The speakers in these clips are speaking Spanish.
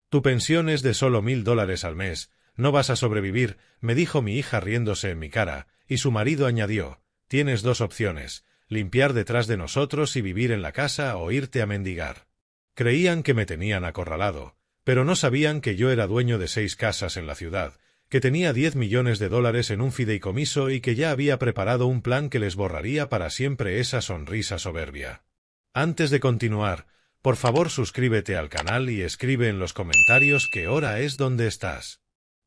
Tu pensión es de solo $1000 al mes, no vas a sobrevivir, me dijo mi hija riéndose en mi cara, y su marido añadió, tienes dos opciones, limpiar detrás de nosotros y vivir en la casa o irte a mendigar. Creían que me tenían acorralado, pero no sabían que yo era dueño de 6 casas en la ciudad, que tenía $10 millones en un fideicomiso y que ya había preparado un plan que les borraría para siempre esa sonrisa soberbia. Antes de continuar, por favor suscríbete al canal y escribe en los comentarios qué hora es donde estás.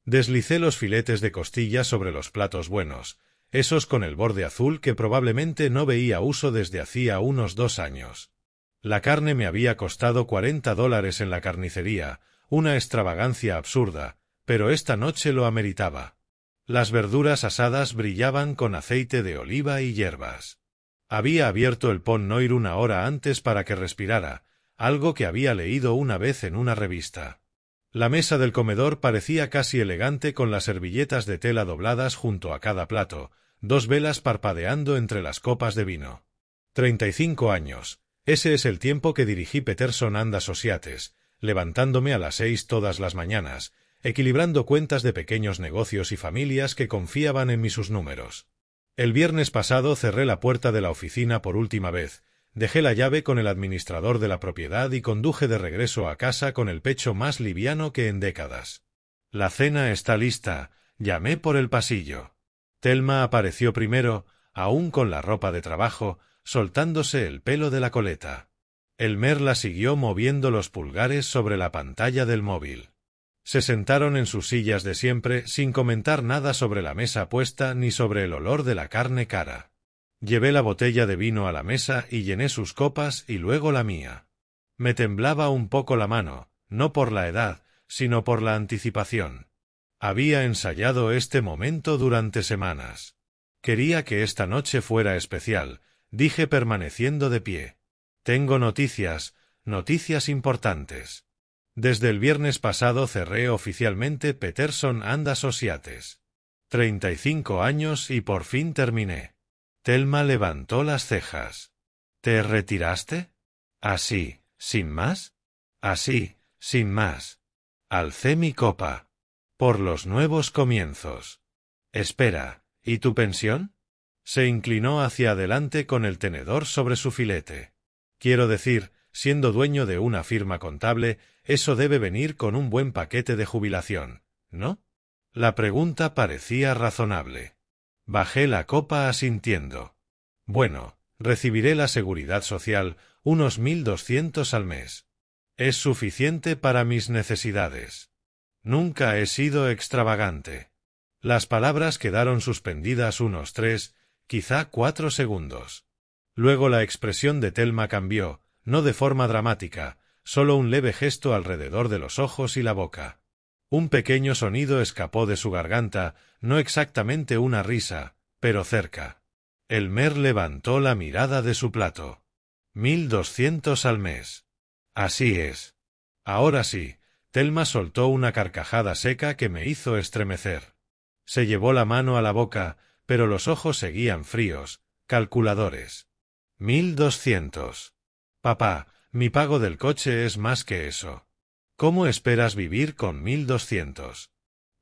Deslicé los filetes de costilla sobre los platos buenos, esos con el borde azul que probablemente no veía uso desde hacía unos 2 años. La carne me había costado $40 en la carnicería, una extravagancia absurda, pero esta noche lo ameritaba. Las verduras asadas brillaban con aceite de oliva y hierbas. Había abierto el Pont Noir una hora antes para que respirara, algo que había leído una vez en una revista. La mesa del comedor parecía casi elegante con las servilletas de tela dobladas junto a cada plato, 2 velas parpadeando entre las copas de vino. 35 años. Ese es el tiempo que dirigí Peterson and Associates, levantándome a las 6 todas las mañanas, equilibrando cuentas de pequeños negocios y familias que confiaban en sus números. El viernes pasado cerré la puerta de la oficina por última vez, dejé la llave con el administrador de la propiedad y conduje de regreso a casa con el pecho más liviano que en décadas. La cena está lista, llamé por el pasillo. Thelma apareció primero, aún con la ropa de trabajo, soltándose el pelo de la coleta. Elmer la siguió moviendo los pulgares sobre la pantalla del móvil. Se sentaron en sus sillas de siempre, sin comentar nada sobre la mesa puesta ni sobre el olor de la carne cara. Llevé la botella de vino a la mesa y llené sus copas y luego la mía. Me temblaba un poco la mano, no por la edad, sino por la anticipación. Había ensayado este momento durante semanas. Quería que esta noche fuera especial, dije permaneciendo de pie. Tengo noticias importantes. Desde el viernes pasado cerré oficialmente Peterson and Associates. 35 años y por fin terminé. Thelma levantó las cejas. ¿Te retiraste? ¿Así, sin más? Así, sin más. Alcé mi copa. Por los nuevos comienzos. Espera, ¿y tu pensión? Se inclinó hacia adelante con el tenedor sobre su filete. Quiero decir, siendo dueño de una firma contable, eso debe venir con un buen paquete de jubilación, ¿no? La pregunta parecía razonable. Bajé la copa asintiendo. Bueno, recibiré la seguridad social, unos 1200 al mes. Es suficiente para mis necesidades. Nunca he sido extravagante. Las palabras quedaron suspendidas unos 3, quizá 4 segundos. Luego la expresión de Thelma cambió, no de forma dramática, solo un leve gesto alrededor de los ojos y la boca. Un pequeño sonido escapó de su garganta, no exactamente una risa, pero cerca. Elmer levantó la mirada de su plato. 1200 al mes. Así es. Ahora sí, Thelma soltó una carcajada seca que me hizo estremecer. Se llevó la mano a la boca, pero los ojos seguían fríos, calculadores. 1200. Papá, mi pago del coche es más que eso. ¿Cómo esperas vivir con 1200?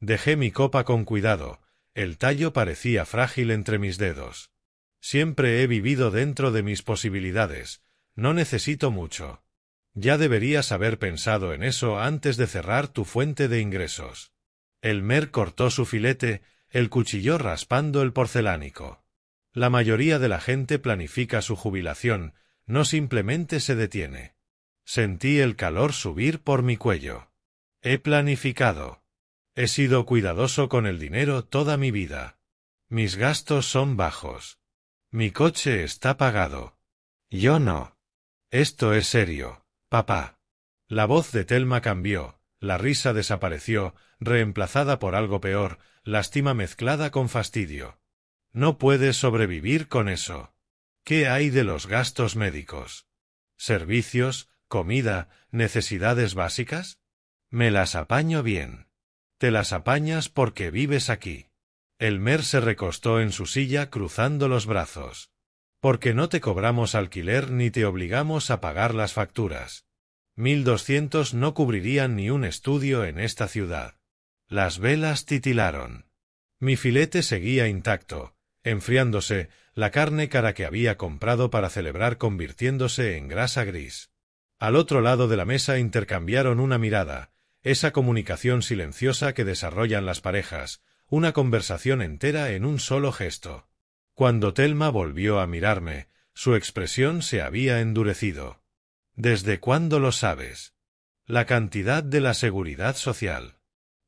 Dejé mi copa con cuidado, el tallo parecía frágil entre mis dedos. Siempre he vivido dentro de mis posibilidades, no necesito mucho. Ya deberías haber pensado en eso antes de cerrar tu fuente de ingresos. Elmer cortó su filete, el cuchillo raspando el porcelánico. La mayoría de la gente planifica su jubilación, no simplemente se detiene. Sentí el calor subir por mi cuello. He planificado. He sido cuidadoso con el dinero toda mi vida. Mis gastos son bajos. Mi coche está pagado. Yo no. Esto es serio, papá. La voz de Thelma cambió, la risa desapareció, reemplazada por algo peor, lástima mezclada con fastidio. No puedes sobrevivir con eso. ¿Qué hay de los gastos médicos? ¿Servicios, comida, necesidades básicas? Me las apaño bien. Te las apañas porque vives aquí. Elmer se recostó en su silla cruzando los brazos. Porque no te cobramos alquiler ni te obligamos a pagar las facturas. 1.200 no cubrirían ni un estudio en esta ciudad. Las velas titilaron. Mi filete seguía intacto, enfriándose, la carne cara que había comprado para celebrar convirtiéndose en grasa gris. Al otro lado de la mesa intercambiaron una mirada, esa comunicación silenciosa que desarrollan las parejas, una conversación entera en un solo gesto. Cuando Thelma volvió a mirarme, su expresión se había endurecido. ¿Desde cuándo lo sabes? La cantidad de la seguridad social.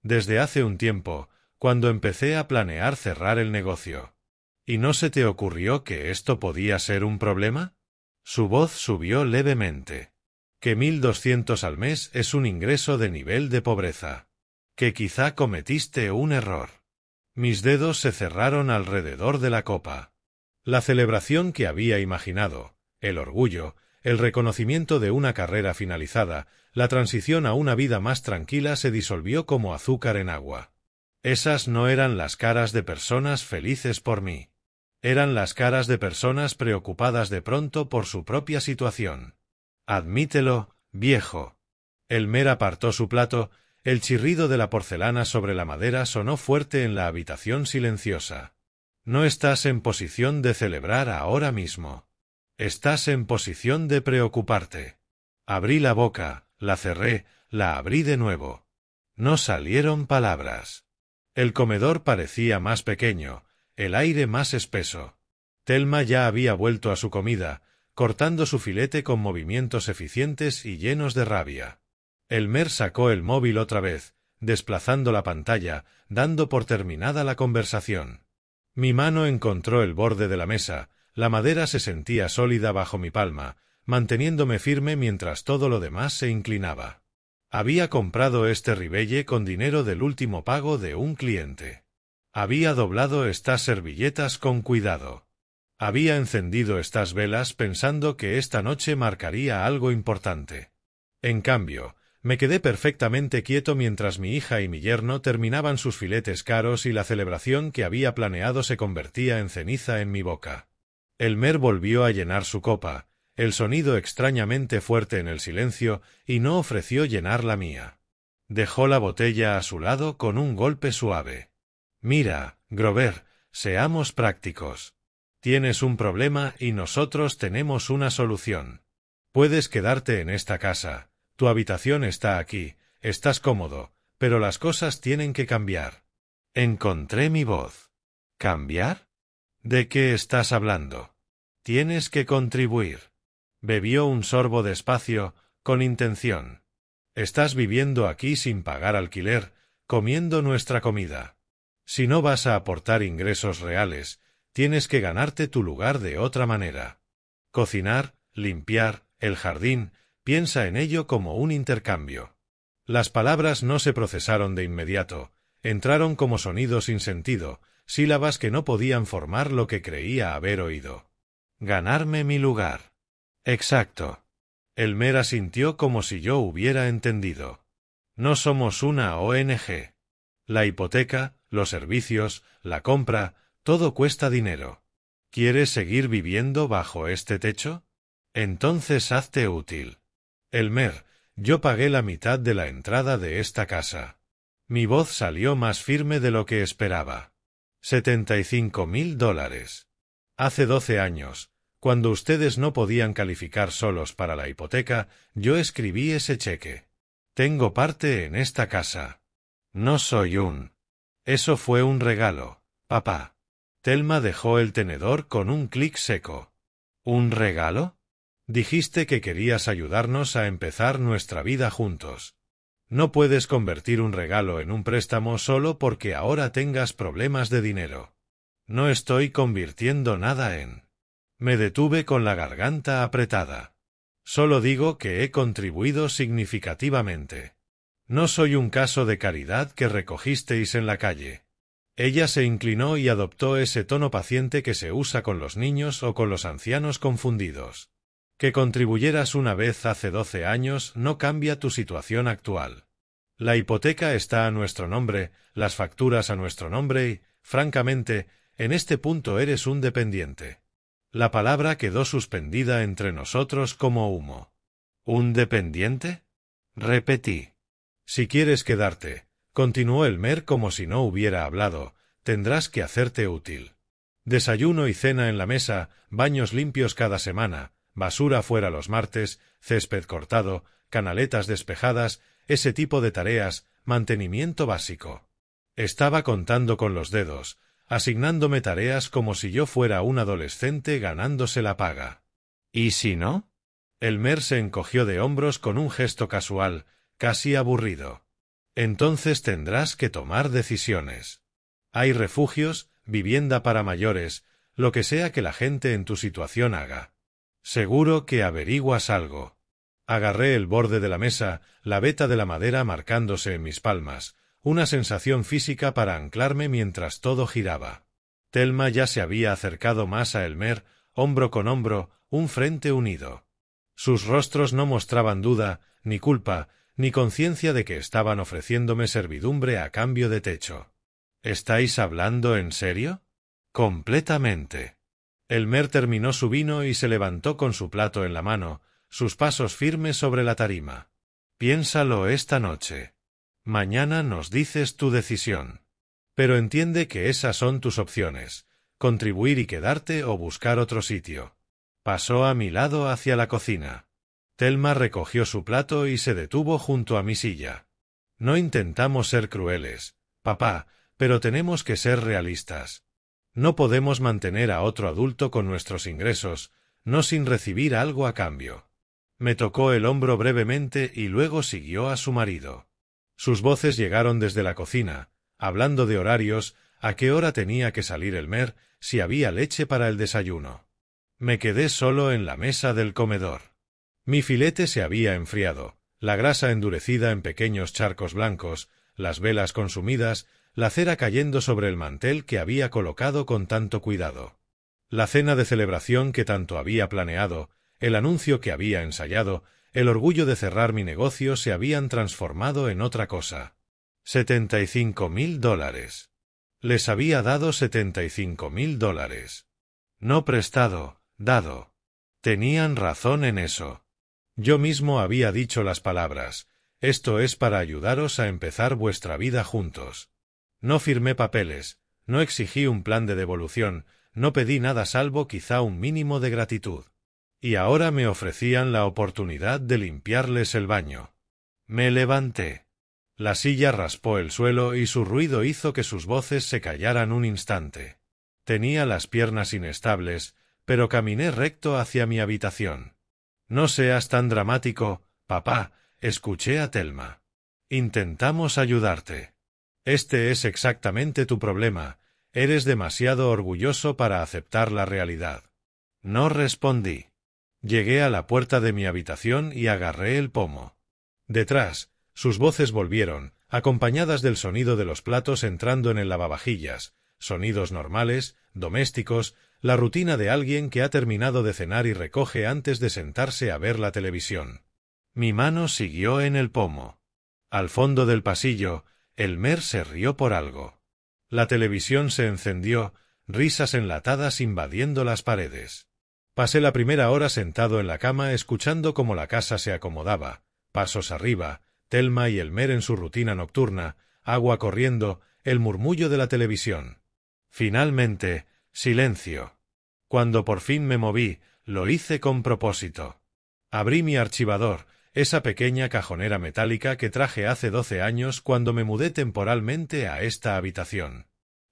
Desde hace un tiempo, cuando empecé a planear cerrar el negocio. ¿Y no se te ocurrió que esto podía ser un problema? Su voz subió levemente. Que 1.200 al mes es un ingreso de nivel de pobreza. Que quizá cometiste un error. Mis dedos se cerraron alrededor de la copa. La celebración que había imaginado, el orgullo, el reconocimiento de una carrera finalizada, la transición a una vida más tranquila se disolvió como azúcar en agua. Esas no eran las caras de personas felices por mí. Eran las caras de personas preocupadas de pronto por su propia situación. Admítelo, viejo. Elmer apartó su plato, el chirrido de la porcelana sobre la madera sonó fuerte en la habitación silenciosa. No estás en posición de celebrar ahora mismo. Estás en posición de preocuparte. Abrí la boca, la cerré, la abrí de nuevo. No salieron palabras. El comedor parecía más pequeño, el aire más espeso. Thelma ya había vuelto a su comida, cortando su filete con movimientos eficientes y llenos de rabia. Elmer sacó el móvil otra vez, desplazando la pantalla, dando por terminada la conversación. Mi mano encontró el borde de la mesa, la madera se sentía sólida bajo mi palma, manteniéndome firme mientras todo lo demás se inclinaba. Había comprado este ribeye con dinero del último pago de un cliente. Había doblado estas servilletas con cuidado. Había encendido estas velas pensando que esta noche marcaría algo importante. En cambio, me quedé perfectamente quieto mientras mi hija y mi yerno terminaban sus filetes caros y la celebración que había planeado se convertía en ceniza en mi boca. Elmer volvió a llenar su copa, el sonido extrañamente fuerte en el silencio, y no ofreció llenar la mía. Dejó la botella a su lado con un golpe suave. Mira, Grover, seamos prácticos. Tienes un problema y nosotros tenemos una solución. Puedes quedarte en esta casa, tu habitación está aquí, estás cómodo, pero las cosas tienen que cambiar. Encontré mi voz. ¿Cambiar? ¿De qué estás hablando? Tienes que contribuir. Bebió un sorbo despacio, con intención. Estás viviendo aquí sin pagar alquiler, comiendo nuestra comida. Si no vas a aportar ingresos reales, tienes que ganarte tu lugar de otra manera. Cocinar, limpiar, el jardín, piensa en ello como un intercambio. Las palabras no se procesaron de inmediato, entraron como sonido sin sentido, sílabas que no podían formar lo que creía haber oído. Ganarme mi lugar. Exacto. Elmer asintió como si yo hubiera entendido. No somos una ONG. La hipoteca, los servicios, la compra, todo cuesta dinero. ¿Quieres seguir viviendo bajo este techo? Entonces hazte útil. Elmer, yo pagué la mitad de la entrada de esta casa. Mi voz salió más firme de lo que esperaba. $75.000. Hace 12 años, cuando ustedes no podían calificar solos para la hipoteca, yo escribí ese cheque. Tengo parte en esta casa. No soy un... Eso fue un regalo, papá. Thelma dejó el tenedor con un clic seco. ¿Un regalo? Dijiste que querías ayudarnos a empezar nuestra vida juntos. No puedes convertir un regalo en un préstamo solo porque ahora tengas problemas de dinero. No estoy convirtiendo nada en... Me detuve con la garganta apretada. Solo digo que he contribuido significativamente. No soy un caso de caridad que recogisteis en la calle. Ella se inclinó y adoptó ese tono paciente que se usa con los niños o con los ancianos confundidos. Que contribuyeras una vez hace 12 años no cambia tu situación actual. La hipoteca está a nuestro nombre, las facturas a nuestro nombre y, francamente, en este punto eres un dependiente. La palabra quedó suspendida entre nosotros como humo. ¿Un dependiente? repetí. Si quieres quedarte, continuó Elmer como si no hubiera hablado, tendrás que hacerte útil. Desayuno y cena en la mesa, baños limpios cada semana, basura fuera los martes, césped cortado, canaletas despejadas, ese tipo de tareas, mantenimiento básico. Estaba contando con los dedos, asignándome tareas como si yo fuera un adolescente ganándose la paga. ¿Y si no? Elmer se encogió de hombros con un gesto casual, casi aburrido. Entonces tendrás que tomar decisiones. Hay refugios, vivienda para mayores, lo que sea que la gente en tu situación haga. Seguro que averiguas algo. Agarré el borde de la mesa, la veta de la madera marcándose en mis palmas, una sensación física para anclarme mientras todo giraba. Thelma ya se había acercado más a Elmer, hombro con hombro, un frente unido. Sus rostros no mostraban duda, ni culpa, ni conciencia de que estaban ofreciéndome servidumbre a cambio de techo. ¿Estáis hablando en serio? Completamente. Elmer terminó su vino y se levantó con su plato en la mano, sus pasos firmes sobre la tarima. Piénsalo esta noche. Mañana nos dices tu decisión. Pero entiende que esas son tus opciones, contribuir y quedarte o buscar otro sitio. Pasó a mi lado hacia la cocina. Thelma recogió su plato y se detuvo junto a mi silla. No intentamos ser crueles, papá, pero tenemos que ser realistas. No podemos mantener a otro adulto con nuestros ingresos, no sin recibir algo a cambio. Me tocó el hombro brevemente y luego siguió a su marido. Sus voces llegaron desde la cocina, hablando de horarios, a qué hora tenía que salir Elmer, si había leche para el desayuno. Me quedé solo en la mesa del comedor. Mi filete se había enfriado, la grasa endurecida en pequeños charcos blancos, las velas consumidas, la cera cayendo sobre el mantel que había colocado con tanto cuidado. La cena de celebración que tanto había planeado, el anuncio que había ensayado, el orgullo de cerrar mi negocio se habían transformado en otra cosa. $75,000. Les había dado $75,000. No prestado, dado. Tenían razón en eso. Yo mismo había dicho las palabras, esto es para ayudaros a empezar vuestra vida juntos. No firmé papeles, no exigí un plan de devolución, no pedí nada salvo quizá un mínimo de gratitud. Y ahora me ofrecían la oportunidad de limpiarles el baño. Me levanté. La silla raspó el suelo y su ruido hizo que sus voces se callaran un instante. Tenía las piernas inestables, pero caminé recto hacia mi habitación. No seas tan dramático, papá, escuché a Thelma. Intentamos ayudarte. Este es exactamente tu problema, eres demasiado orgulloso para aceptar la realidad. No respondí. Llegué a la puerta de mi habitación y agarré el pomo. Detrás, sus voces volvieron, acompañadas del sonido de los platos entrando en el lavavajillas, sonidos normales, domésticos, la rutina de alguien que ha terminado de cenar y recoge antes de sentarse a ver la televisión. Mi mano siguió en el pomo. Al fondo del pasillo, Elmer se rió por algo. La televisión se encendió, risas enlatadas invadiendo las paredes. Pasé la primera hora sentado en la cama escuchando cómo la casa se acomodaba, pasos arriba, Thelma y Elmer en su rutina nocturna, agua corriendo, el murmullo de la televisión. Finalmente, silencio. Cuando por fin me moví, lo hice con propósito. Abrí mi archivador, esa pequeña cajonera metálica que traje hace 12 años cuando me mudé temporalmente a esta habitación.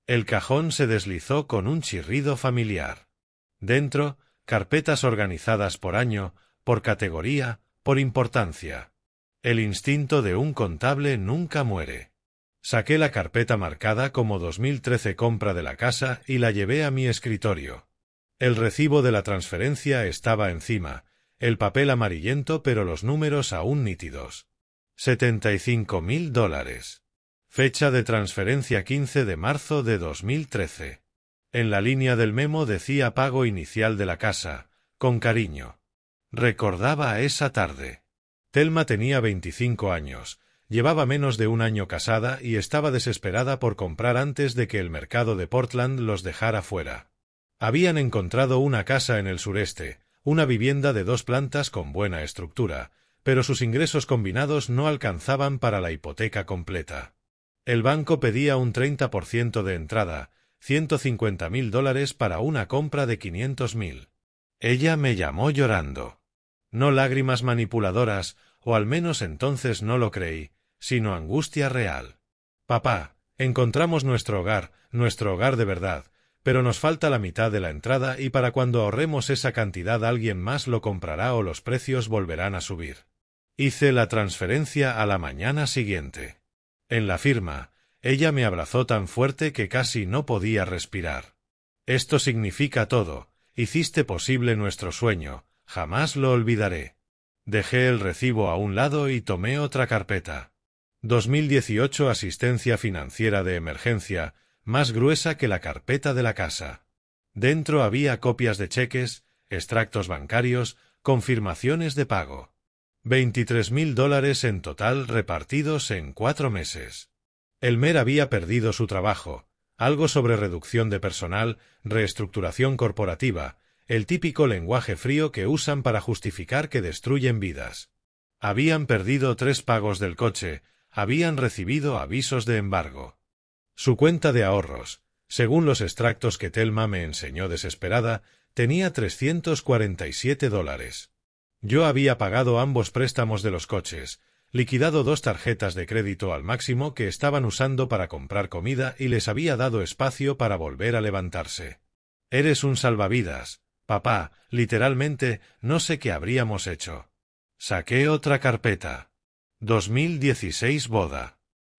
El cajón se deslizó con un chirrido familiar. Dentro, carpetas organizadas por año, por categoría, por importancia. El instinto de un contable nunca muere. Saqué la carpeta marcada como 2013 compra de la casa y la llevé a mi escritorio. El recibo de la transferencia estaba encima, el papel amarillento pero los números aún nítidos. $75,000. Fecha de transferencia 15 de marzo de 2013. En la línea del memo decía pago inicial de la casa, con cariño. Recordaba esa tarde. Thelma tenía 25 años, llevaba menos de un año casada y estaba desesperada por comprar antes de que el mercado de Portland los dejara fuera. Habían encontrado una casa en el sureste, una vivienda de 2 plantas con buena estructura, pero sus ingresos combinados no alcanzaban para la hipoteca completa. El banco pedía un 30% de entrada, $150.000 para una compra de 500.000. Ella me llamó llorando. No lágrimas manipuladoras, o al menos entonces no lo creí, sino angustia real. Papá, encontramos nuestro hogar de verdad, pero nos falta la mitad de la entrada y para cuando ahorremos esa cantidad alguien más lo comprará o los precios volverán a subir. Hice la transferencia a la mañana siguiente. En la firma, ella me abrazó tan fuerte que casi no podía respirar. Esto significa todo, hiciste posible nuestro sueño, jamás lo olvidaré. Dejé el recibo a un lado y tomé otra carpeta. 2018 Asistencia financiera de emergencia, más gruesa que la carpeta de la casa. Dentro había copias de cheques, extractos bancarios, confirmaciones de pago. $23.000 en total repartidos en 4 meses. Elmer había perdido su trabajo, algo sobre reducción de personal, reestructuración corporativa, el típico lenguaje frío que usan para justificar que destruyen vidas. Habían perdido 3 pagos del coche, habían recibido avisos de embargo. Su cuenta de ahorros, según los extractos que Thelma me enseñó desesperada, tenía $347. Yo había pagado ambos préstamos de los coches, liquidado 2 tarjetas de crédito al máximo que estaban usando para comprar comida y les había dado espacio para volver a levantarse. Eres un salvavidas, papá, literalmente, no sé qué habríamos hecho. Saqué otra carpeta. 2016 boda.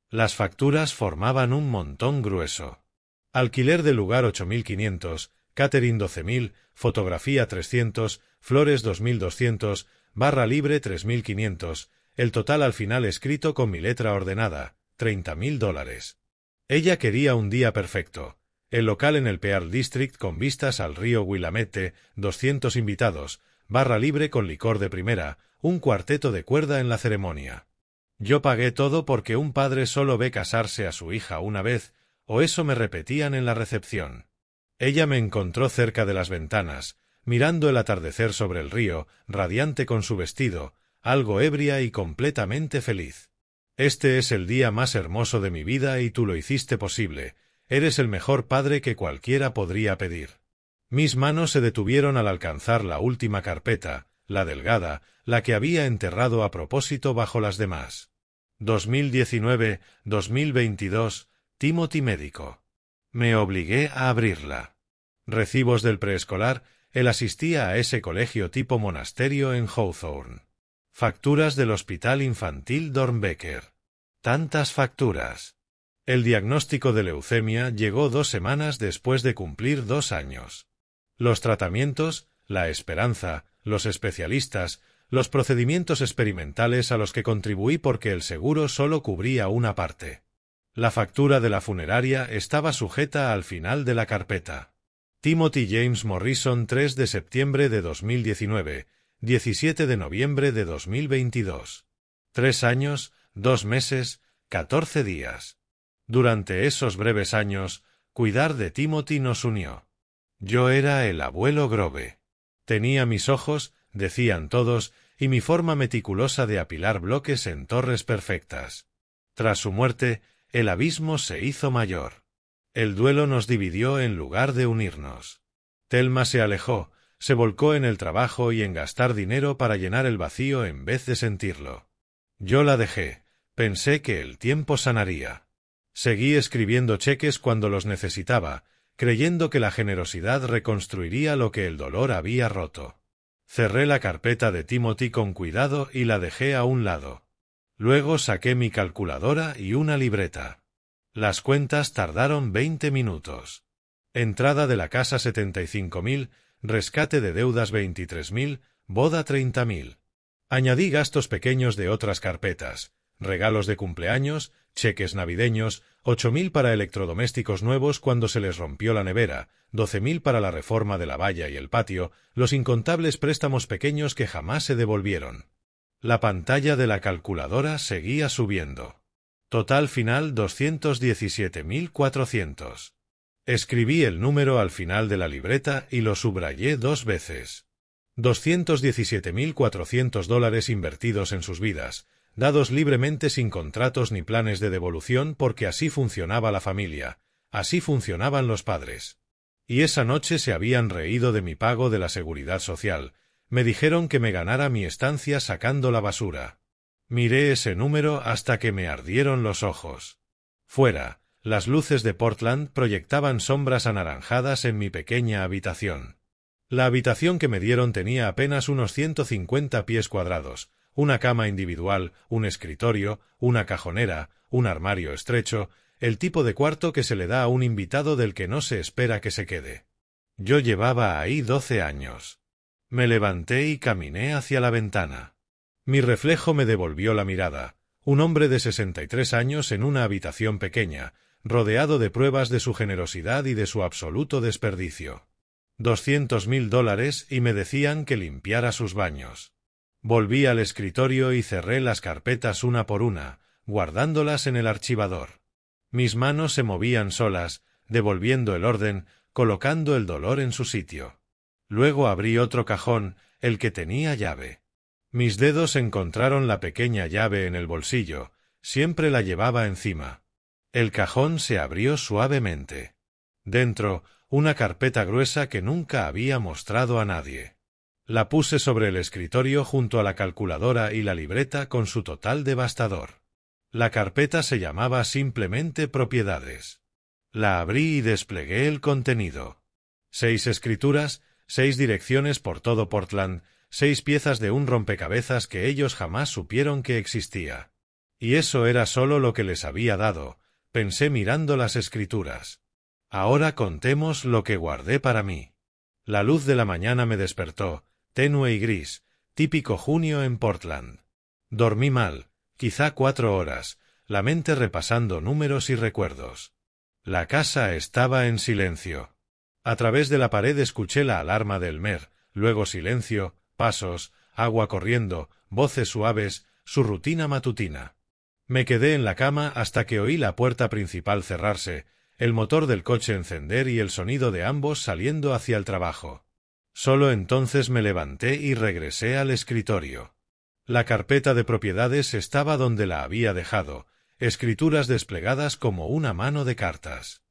Las facturas formaban un montón grueso. Alquiler del lugar 8.500, catering 12.000, fotografía 300, flores 2.200, barra libre 3.500, el total al final escrito con mi letra ordenada, $30.000. Ella quería un día perfecto. El local en el Pearl District con vistas al río Willamette, 200 invitados, barra libre con licor de primera, un cuarteto de cuerda en la ceremonia. Yo pagué todo porque un padre solo ve casarse a su hija una vez, o eso me repetían en la recepción. Ella me encontró cerca de las ventanas, mirando el atardecer sobre el río, radiante con su vestido, algo ebria y completamente feliz. Este es el día más hermoso de mi vida y tú lo hiciste posible. Eres el mejor padre que cualquiera podría pedir. Mis manos se detuvieron al alcanzar la última carpeta, la delgada, la que había enterrado a propósito bajo las demás. 2019-2022, Timothy médico. Me obligué a abrirla. Recibos del preescolar, él asistía a ese colegio tipo monasterio en Hawthorne. Facturas del hospital infantil Dornbecker. Tantas facturas. El diagnóstico de leucemia llegó 2 semanas después de cumplir 2 años. Los tratamientos, la esperanza, los especialistas, los procedimientos experimentales a los que contribuí porque el seguro solo cubría una parte. La factura de la funeraria estaba sujeta al final de la carpeta. Timothy James Morrison 3 de septiembre de 2019, 17 de noviembre de 2022. 3 años, 2 meses, 14 días. Durante esos breves años, cuidar de Timothy nos unió. Yo era el abuelo Grove. Tenía mis ojos, decían todos, y mi forma meticulosa de apilar bloques en torres perfectas. Tras su muerte, el abismo se hizo mayor. El duelo nos dividió en lugar de unirnos. Thelma se alejó, se volcó en el trabajo y en gastar dinero para llenar el vacío en vez de sentirlo. Yo la dejé, pensé que el tiempo sanaría. Seguí escribiendo cheques cuando los necesitaba, creyendo que la generosidad reconstruiría lo que el dolor había roto. Cerré la carpeta de Timothy con cuidado y la dejé a un lado. Luego saqué mi calculadora y una libreta. Las cuentas tardaron 20 minutos. Entrada de la casa 75.000, rescate de deudas 23.000, boda 30.000. Añadí gastos pequeños de otras carpetas, regalos de cumpleaños, cheques navideños, 8.000 para electrodomésticos nuevos cuando se les rompió la nevera, 12.000 para la reforma de la valla y el patio, los incontables préstamos pequeños que jamás se devolvieron. La pantalla de la calculadora seguía subiendo. Total final 217.400. Escribí el número al final de la libreta y lo subrayé 2 veces. $217.400 invertidos en sus vidas, dados libremente sin contratos ni planes de devolución porque así funcionaba la familia, así funcionaban los padres. Y esa noche se habían reído de mi pago de la seguridad social, me dijeron que me ganara mi estancia sacando la basura. Miré ese número hasta que me ardieron los ojos. Fuera, las luces de Portland proyectaban sombras anaranjadas en mi pequeña habitación. La habitación que me dieron tenía apenas unos 150 pies cuadrados, una cama individual, un escritorio, una cajonera, un armario estrecho, el tipo de cuarto que se le da a un invitado del que no se espera que se quede. Yo llevaba ahí 12 años. Me levanté y caminé hacia la ventana. Mi reflejo me devolvió la mirada. Un hombre de 63 años en una habitación pequeña, rodeado de pruebas de su generosidad y de su absoluto desperdicio. $200.000 y me decían que limpiara sus baños. Volví al escritorio y cerré las carpetas una por una, guardándolas en el archivador. Mis manos se movían solas, devolviendo el orden, colocando el dolor en su sitio. Luego abrí otro cajón, el que tenía llave. Mis dedos encontraron la pequeña llave en el bolsillo, siempre la llevaba encima. El cajón se abrió suavemente. Dentro, una carpeta gruesa que nunca había mostrado a nadie. La puse sobre el escritorio junto a la calculadora y la libreta con su total devastador. La carpeta se llamaba simplemente Propiedades. La abrí y desplegué el contenido. 6 escrituras, 6 direcciones por todo Portland, 6 piezas de un rompecabezas que ellos jamás supieron que existía. Y eso era solo lo que les había dado, pensé mirando las escrituras. Ahora contemos lo que guardé para mí. La luz de la mañana me despertó, tenue y gris, típico junio en Portland. Dormí mal, quizá 4 horas, la mente repasando números y recuerdos. La casa estaba en silencio. A través de la pared escuché la alarma del Mer, luego silencio, pasos, agua corriendo, voces suaves, su rutina matutina. Me quedé en la cama hasta que oí la puerta principal cerrarse, el motor del coche encender y el sonido de ambos saliendo hacia el trabajo. Solo entonces me levanté y regresé al escritorio. La carpeta de propiedades estaba donde la había dejado, escrituras desplegadas como una mano de cartas.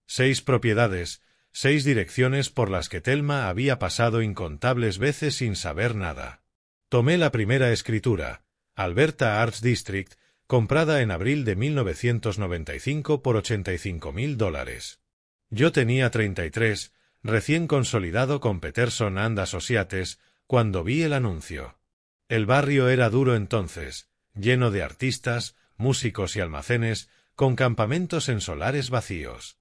6 propiedades, 6 direcciones por las que Thelma había pasado incontables veces sin saber nada. Tomé la primera escritura, Alberta Arts District, comprada en abril de 1995 por $85.000. Yo tenía 33, recién consolidado con Peterson and Associates, cuando vi el anuncio. El barrio era duro entonces, lleno de artistas, músicos y almacenes, con campamentos en solares vacíos.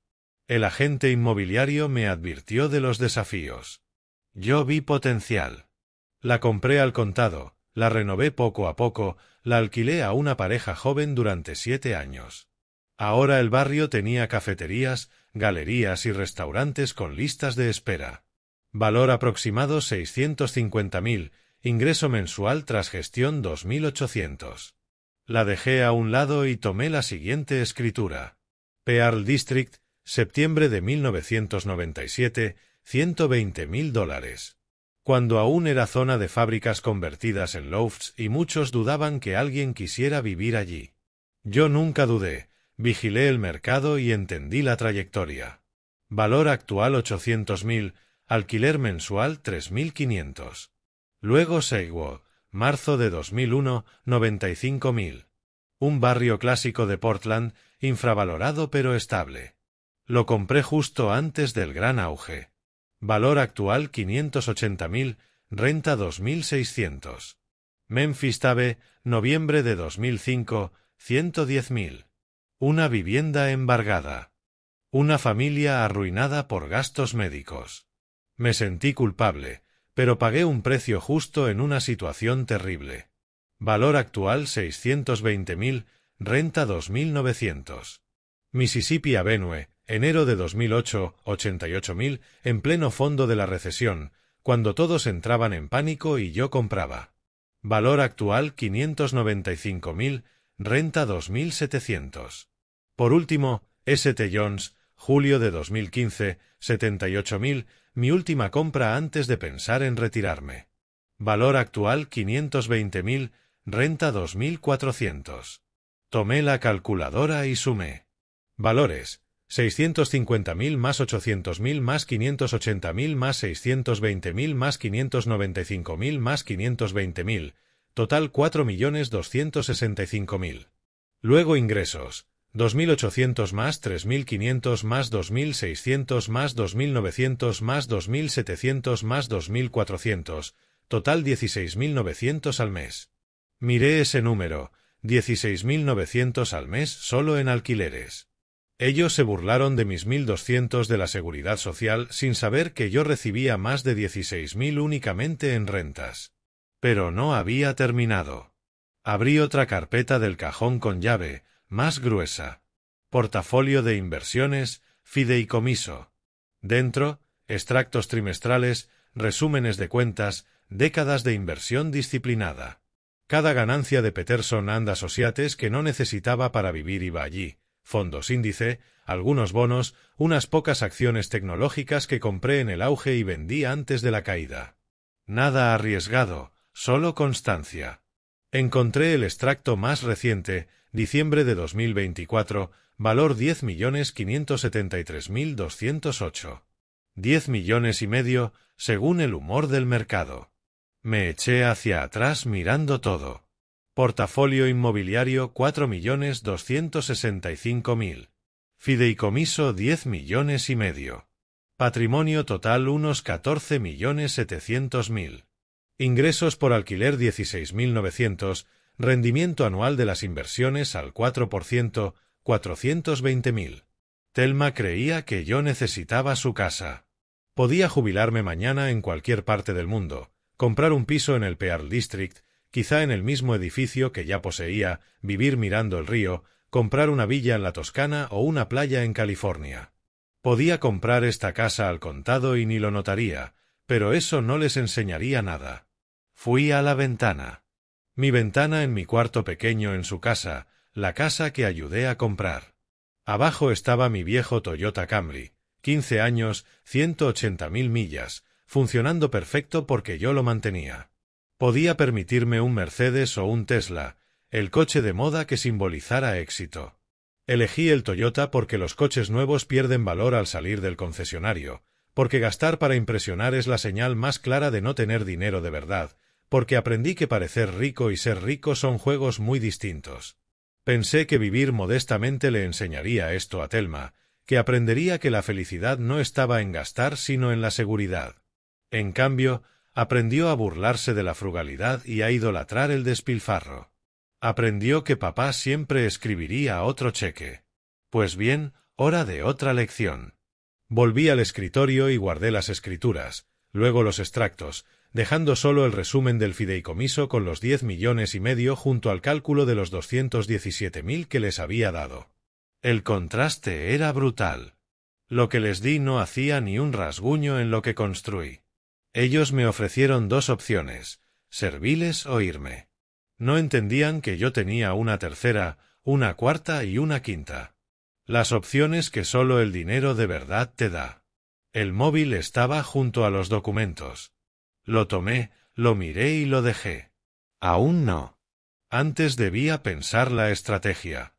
El agente inmobiliario me advirtió de los desafíos. Yo vi potencial. La compré al contado, la renové poco a poco, la alquilé a una pareja joven durante 7 años. Ahora el barrio tenía cafeterías, galerías y restaurantes con listas de espera. Valor aproximado $650.000, ingreso mensual tras gestión $2.800. La dejé a un lado y tomé la siguiente escritura. Pearl District, septiembre de 1997, $120.000. Cuando aún era zona de fábricas convertidas en lofts y muchos dudaban que alguien quisiera vivir allí. Yo nunca dudé, vigilé el mercado y entendí la trayectoria. Valor actual $800.000, alquiler mensual $3.500. Luego Seiwo, marzo de 2001, $95.000. Un barrio clásico de Portland, infravalorado pero estable. Lo compré justo antes del gran auge. Valor actual $580.000, renta $2.600. Memphis Tabe, noviembre de 2005, $110.000. Una vivienda embargada. Una familia arruinada por gastos médicos. Me sentí culpable, pero pagué un precio justo en una situación terrible. Valor actual $620.000, renta $2.900. Mississippi Avenue, enero de 2008, $88.000, en pleno fondo de la recesión, cuando todos entraban en pánico y yo compraba. Valor actual $595.000, renta $2.700. Por último, St. John's, julio de 2015, $78.000, mi última compra antes de pensar en retirarme. Valor actual 520.000, renta 2.400. Tomé la calculadora y sumé. Valores: 650.000 más 800.000 más 580.000 más 620.000 más 595.000 más 520.000, total 4.265.000. Luego ingresos: 2.800 más 3.500 más 2.600 más 2.900 más 2.700 más 2.400, total 16.900 al mes. Miré ese número, 16.900 al mes solo en alquileres. Ellos se burlaron de mis 1.200 de la Seguridad Social sin saber que yo recibía más de 16.000 únicamente en rentas. Pero no había terminado. Abrí otra carpeta del cajón con llave, más gruesa. Portafolio de inversiones, fideicomiso. Dentro, extractos trimestrales, resúmenes de cuentas, décadas de inversión disciplinada. Cada ganancia de Peterson and Associates que no necesitaba para vivir iba allí. Fondos índice, algunos bonos, unas pocas acciones tecnológicas que compré en el auge y vendí antes de la caída. Nada arriesgado, solo constancia. Encontré el extracto más reciente, diciembre de 2024, valor 10.573.208. 10 millones y medio, según el humor del mercado. Me eché hacia atrás mirando todo. Portafolio inmobiliario 4.265.000. Fideicomiso 10 millones y medio. Patrimonio total unos 14.700.000. Ingresos por alquiler 16.900, rendimiento anual de las inversiones al 4%, 420.000. Thelma creía que yo necesitaba su casa. Podía jubilarme mañana en cualquier parte del mundo, comprar un piso en el Pearl District, quizá en el mismo edificio que ya poseía, vivir mirando el río, comprar una villa en la Toscana o una playa en California. Podía comprar esta casa al contado y ni lo notaría, pero eso no les enseñaría nada. Fui a la ventana. Mi ventana en mi cuarto pequeño en su casa, la casa que ayudé a comprar. Abajo estaba mi viejo Toyota Camry, 15 años, 180.000 millas, funcionando perfecto porque yo lo mantenía. Podía permitirme un Mercedes o un Tesla, el coche de moda que simbolizara éxito. Elegí el Toyota porque los coches nuevos pierden valor al salir del concesionario, porque gastar para impresionar es la señal más clara de no tener dinero de verdad, porque aprendí que parecer rico y ser rico son juegos muy distintos. Pensé que vivir modestamente le enseñaría esto a Thelma, que aprendería que la felicidad no estaba en gastar sino en la seguridad. En cambio, aprendió a burlarse de la frugalidad y a idolatrar el despilfarro. Aprendió que papá siempre escribiría otro cheque. Pues bien, hora de otra lección. Volví al escritorio y guardé las escrituras, luego los extractos, dejando solo el resumen del fideicomiso con los 10 millones y medio junto al cálculo de los 217.000 que les había dado. El contraste era brutal. Lo que les di no hacía ni un rasguño en lo que construí. Ellos me ofrecieron dos opciones, serviles o irme. No entendían que yo tenía una tercera, una cuarta y una quinta. Las opciones que solo el dinero de verdad te da. El móvil estaba junto a los documentos. Lo tomé, lo miré y lo dejé. Aún no. Antes debía pensar la estrategia.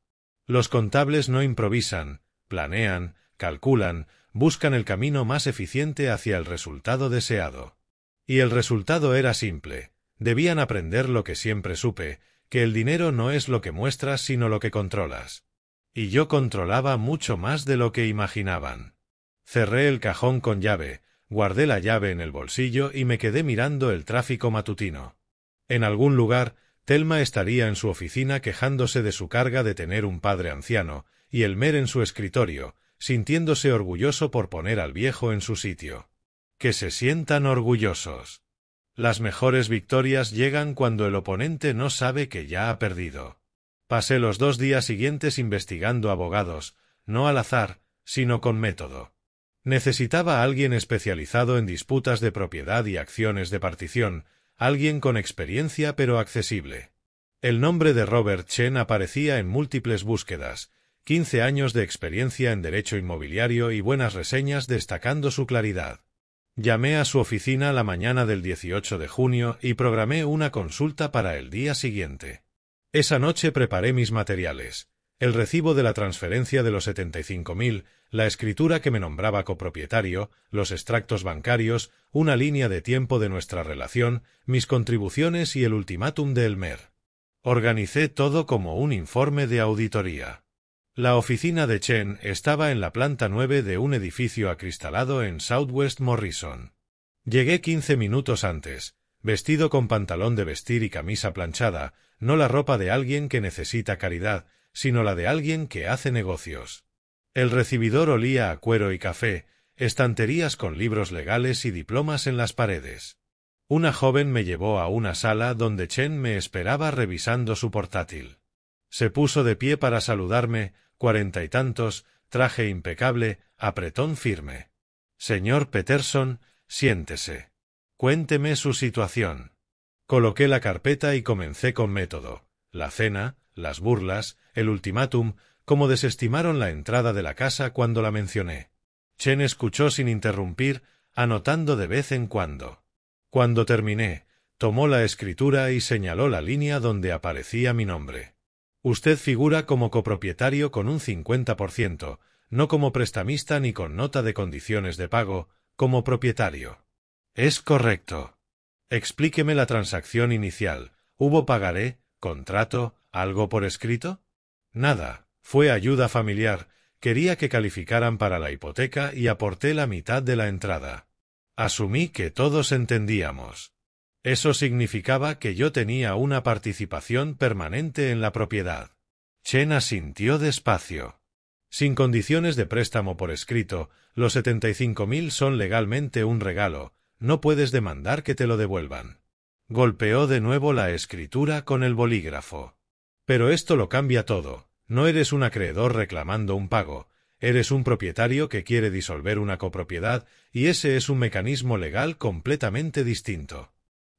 Los contables no improvisan, planean, calculan, buscan el camino más eficiente hacia el resultado deseado. Y el resultado era simple. Debían aprender lo que siempre supe, que el dinero no es lo que muestras sino lo que controlas. Y yo controlaba mucho más de lo que imaginaban. Cerré el cajón con llave, guardé la llave en el bolsillo y me quedé mirando el tráfico matutino. En algún lugar, Thelma estaría en su oficina quejándose de su carga de tener un padre anciano, y Elmer en su escritorio, sintiéndose orgulloso por poner al viejo en su sitio. Que se sientan orgullosos. Las mejores victorias llegan cuando el oponente no sabe que ya ha perdido. Pasé los 2 días siguientes investigando abogados, no al azar, sino con método. Necesitaba a alguien especializado en disputas de propiedad y acciones de partición, alguien con experiencia pero accesible. El nombre de Robert Chen aparecía en múltiples búsquedas, 15 años de experiencia en derecho inmobiliario y buenas reseñas destacando su claridad. Llamé a su oficina la mañana del 18 de junio y programé una consulta para el día siguiente. Esa noche preparé mis materiales: el recibo de la transferencia de los 75.000, la escritura que me nombraba copropietario, los extractos bancarios, una línea de tiempo de nuestra relación, mis contribuciones y el ultimátum de Elmer. Organicé todo como un informe de auditoría. La oficina de Chen estaba en la planta 9 de un edificio acristalado en Southwest Morrison. Llegué 15 minutos antes, vestido con pantalón de vestir y camisa planchada, no la ropa de alguien que necesita caridad, sino la de alguien que hace negocios. El recibidor olía a cuero y café, estanterías con libros legales y diplomas en las paredes. Una joven me llevó a una sala donde Chen me esperaba revisando su portátil. Se puso de pie para saludarme, 40 y tantos, traje impecable, apretón firme. Señor Peterson, siéntese. Cuénteme su situación. Coloqué la carpeta y comencé con método: la cena, las burlas, el ultimátum, cómo desestimaron la entrada de la casa cuando la mencioné. Chen escuchó sin interrumpir, anotando de vez en cuando. Cuando terminé, tomó la escritura y señaló la línea donde aparecía mi nombre. Usted figura como copropietario con un 50%, no como prestamista ni con nota de condiciones de pago, como propietario. Es correcto. Explíqueme la transacción inicial. ¿Hubo pagaré, contrato, algo por escrito? Nada, fue ayuda familiar. Quería que calificaran para la hipoteca y aporté la mitad de la entrada. Asumí que todos entendíamos. Eso significaba que yo tenía una participación permanente en la propiedad. Chen asintió despacio. Sin condiciones de préstamo por escrito, los 75.000 son legalmente un regalo, no puedes demandar que te lo devuelvan. Golpeó de nuevo la escritura con el bolígrafo. Pero esto lo cambia todo. No eres un acreedor reclamando un pago, eres un propietario que quiere disolver una copropiedad, y ese es un mecanismo legal completamente distinto.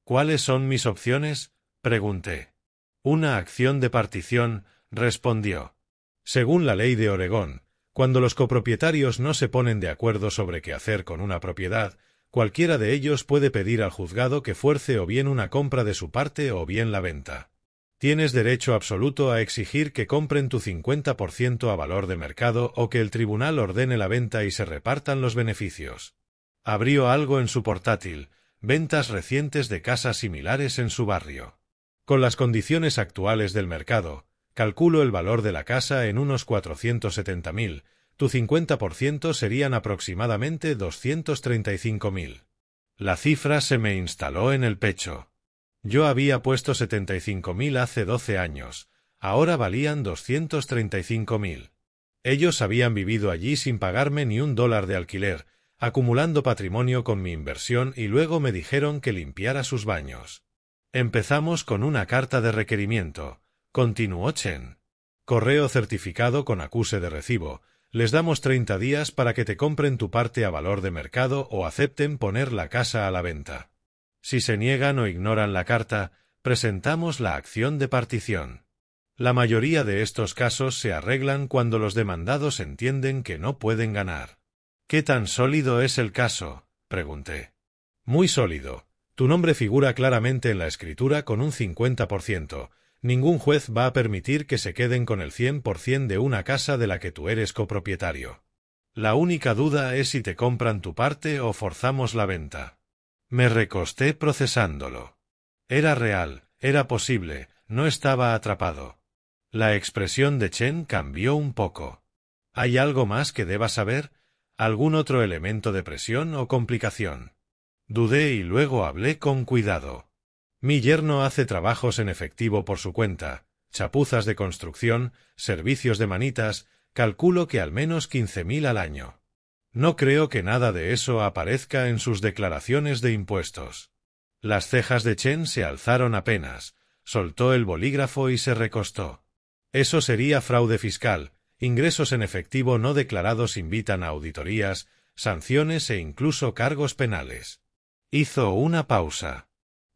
¿Cuáles son mis opciones?, pregunté. Una acción de partición, respondió. Según la ley de Oregón, cuando los copropietarios no se ponen de acuerdo sobre qué hacer con una propiedad, cualquiera de ellos puede pedir al juzgado que fuerce o bien una compra de su parte o bien la venta. Tienes derecho absoluto a exigir que compren tu 50% a valor de mercado o que el tribunal ordene la venta y se repartan los beneficios. Abrió algo en su portátil: ventas recientes de casas similares en su barrio. Con las condiciones actuales del mercado, calculo el valor de la casa en unos 470.000, tu 50% serían aproximadamente 235.000. La cifra se me instaló en el pecho. Yo había puesto 75.000 hace 12 años, ahora valían 235.000. Ellos habían vivido allí sin pagarme ni $1 de alquiler, acumulando patrimonio con mi inversión, y luego me dijeron que limpiara sus baños. Empezamos con una carta de requerimiento, continuó Chen. Correo certificado con acuse de recibo. Les damos 30 días para que te compren tu parte a valor de mercado o acepten poner la casa a la venta. Si se niegan o ignoran la carta, presentamos la acción de partición. La mayoría de estos casos se arreglan cuando los demandados entienden que no pueden ganar. ¿Qué tan sólido es el caso?, pregunté. Muy sólido. Tu nombre figura claramente en la escritura con un 50%. Ningún juez va a permitir que se queden con el 100% de una casa de la que tú eres copropietario. La única duda es si te compran tu parte o forzamos la venta. Me recosté procesándolo. Era real, era posible, no estaba atrapado. La expresión de Chen cambió un poco. ¿Hay algo más que deba saber? ¿Algún otro elemento de presión o complicación? Dudé y luego hablé con cuidado. Mi yerno hace trabajos en efectivo por su cuenta, chapuzas de construcción, servicios de manitas, calculo que al menos 15.000 al año. No creo que nada de eso aparezca en sus declaraciones de impuestos. Las cejas de Chen se alzaron apenas, soltó el bolígrafo y se recostó. Eso sería fraude fiscal. Ingresos en efectivo no declarados invitan a auditorías, sanciones e incluso cargos penales. Hizo una pausa.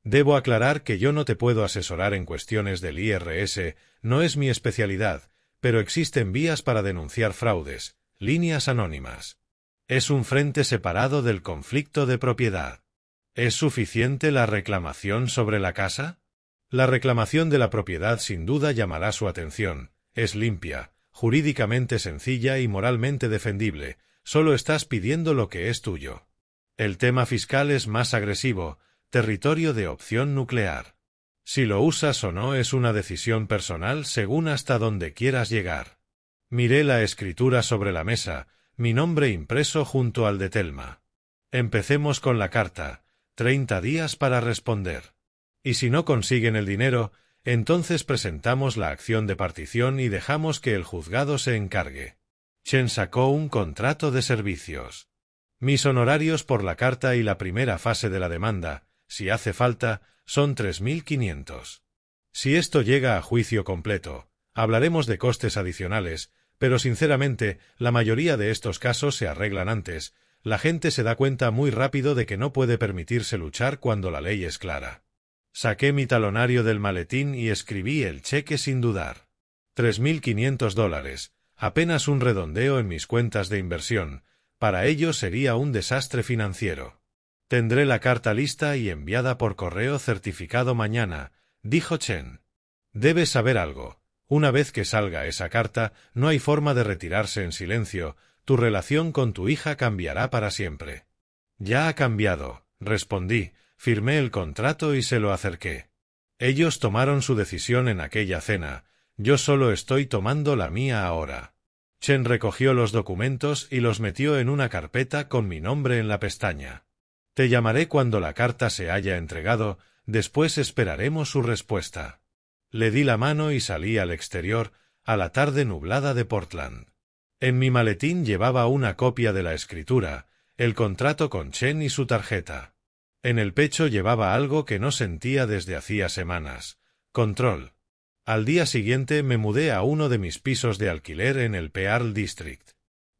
Debo aclarar que yo no te puedo asesorar en cuestiones del IRS, no es mi especialidad, pero existen vías para denunciar fraudes, líneas anónimas. Es un frente separado del conflicto de propiedad. ¿Es suficiente la reclamación sobre la casa? La reclamación de la propiedad sin duda llamará su atención. Es limpia, jurídicamente sencilla y moralmente defendible. Solo estás pidiendo lo que es tuyo. El tema fiscal es más agresivo, territorio de opción nuclear. Si lo usas o no es una decisión personal según hasta donde quieras llegar. Miré la escritura sobre la mesa, mi nombre impreso junto al de Thelma. Empecemos con la carta, 30 días para responder. Y si no consiguen el dinero, entonces presentamos la acción de partición y dejamos que el juzgado se encargue. Chen sacó un contrato de servicios. Mis honorarios por la carta y la primera fase de la demanda, si hace falta, son 3.500. Si esto llega a juicio completo, hablaremos de costes adicionales, pero sinceramente, la mayoría de estos casos se arreglan antes. La gente se da cuenta muy rápido de que no puede permitirse luchar cuando la ley es clara. Saqué mi talonario del maletín y escribí el cheque sin dudar. $3.500, apenas un redondeo en mis cuentas de inversión. Para ello sería un desastre financiero. Tendré la carta lista y enviada por correo certificado mañana, dijo Chen. Debes saber algo. Una vez que salga esa carta, no hay forma de retirarse en silencio. Tu relación con tu hija cambiará para siempre. Ya ha cambiado, respondí, firmé el contrato y se lo acerqué. Ellos tomaron su decisión en aquella cena, yo solo estoy tomando la mía ahora. Chen recogió los documentos y los metió en una carpeta con mi nombre en la pestaña. Te llamaré cuando la carta se haya entregado, después esperaremos su respuesta. Le di la mano y salí al exterior, a la tarde nublada de Portland. En mi maletín llevaba una copia de la escritura, el contrato con Chen y su tarjeta. En el pecho llevaba algo que no sentía desde hacía semanas: control. Al día siguiente me mudé a uno de mis pisos de alquiler en el Pearl District.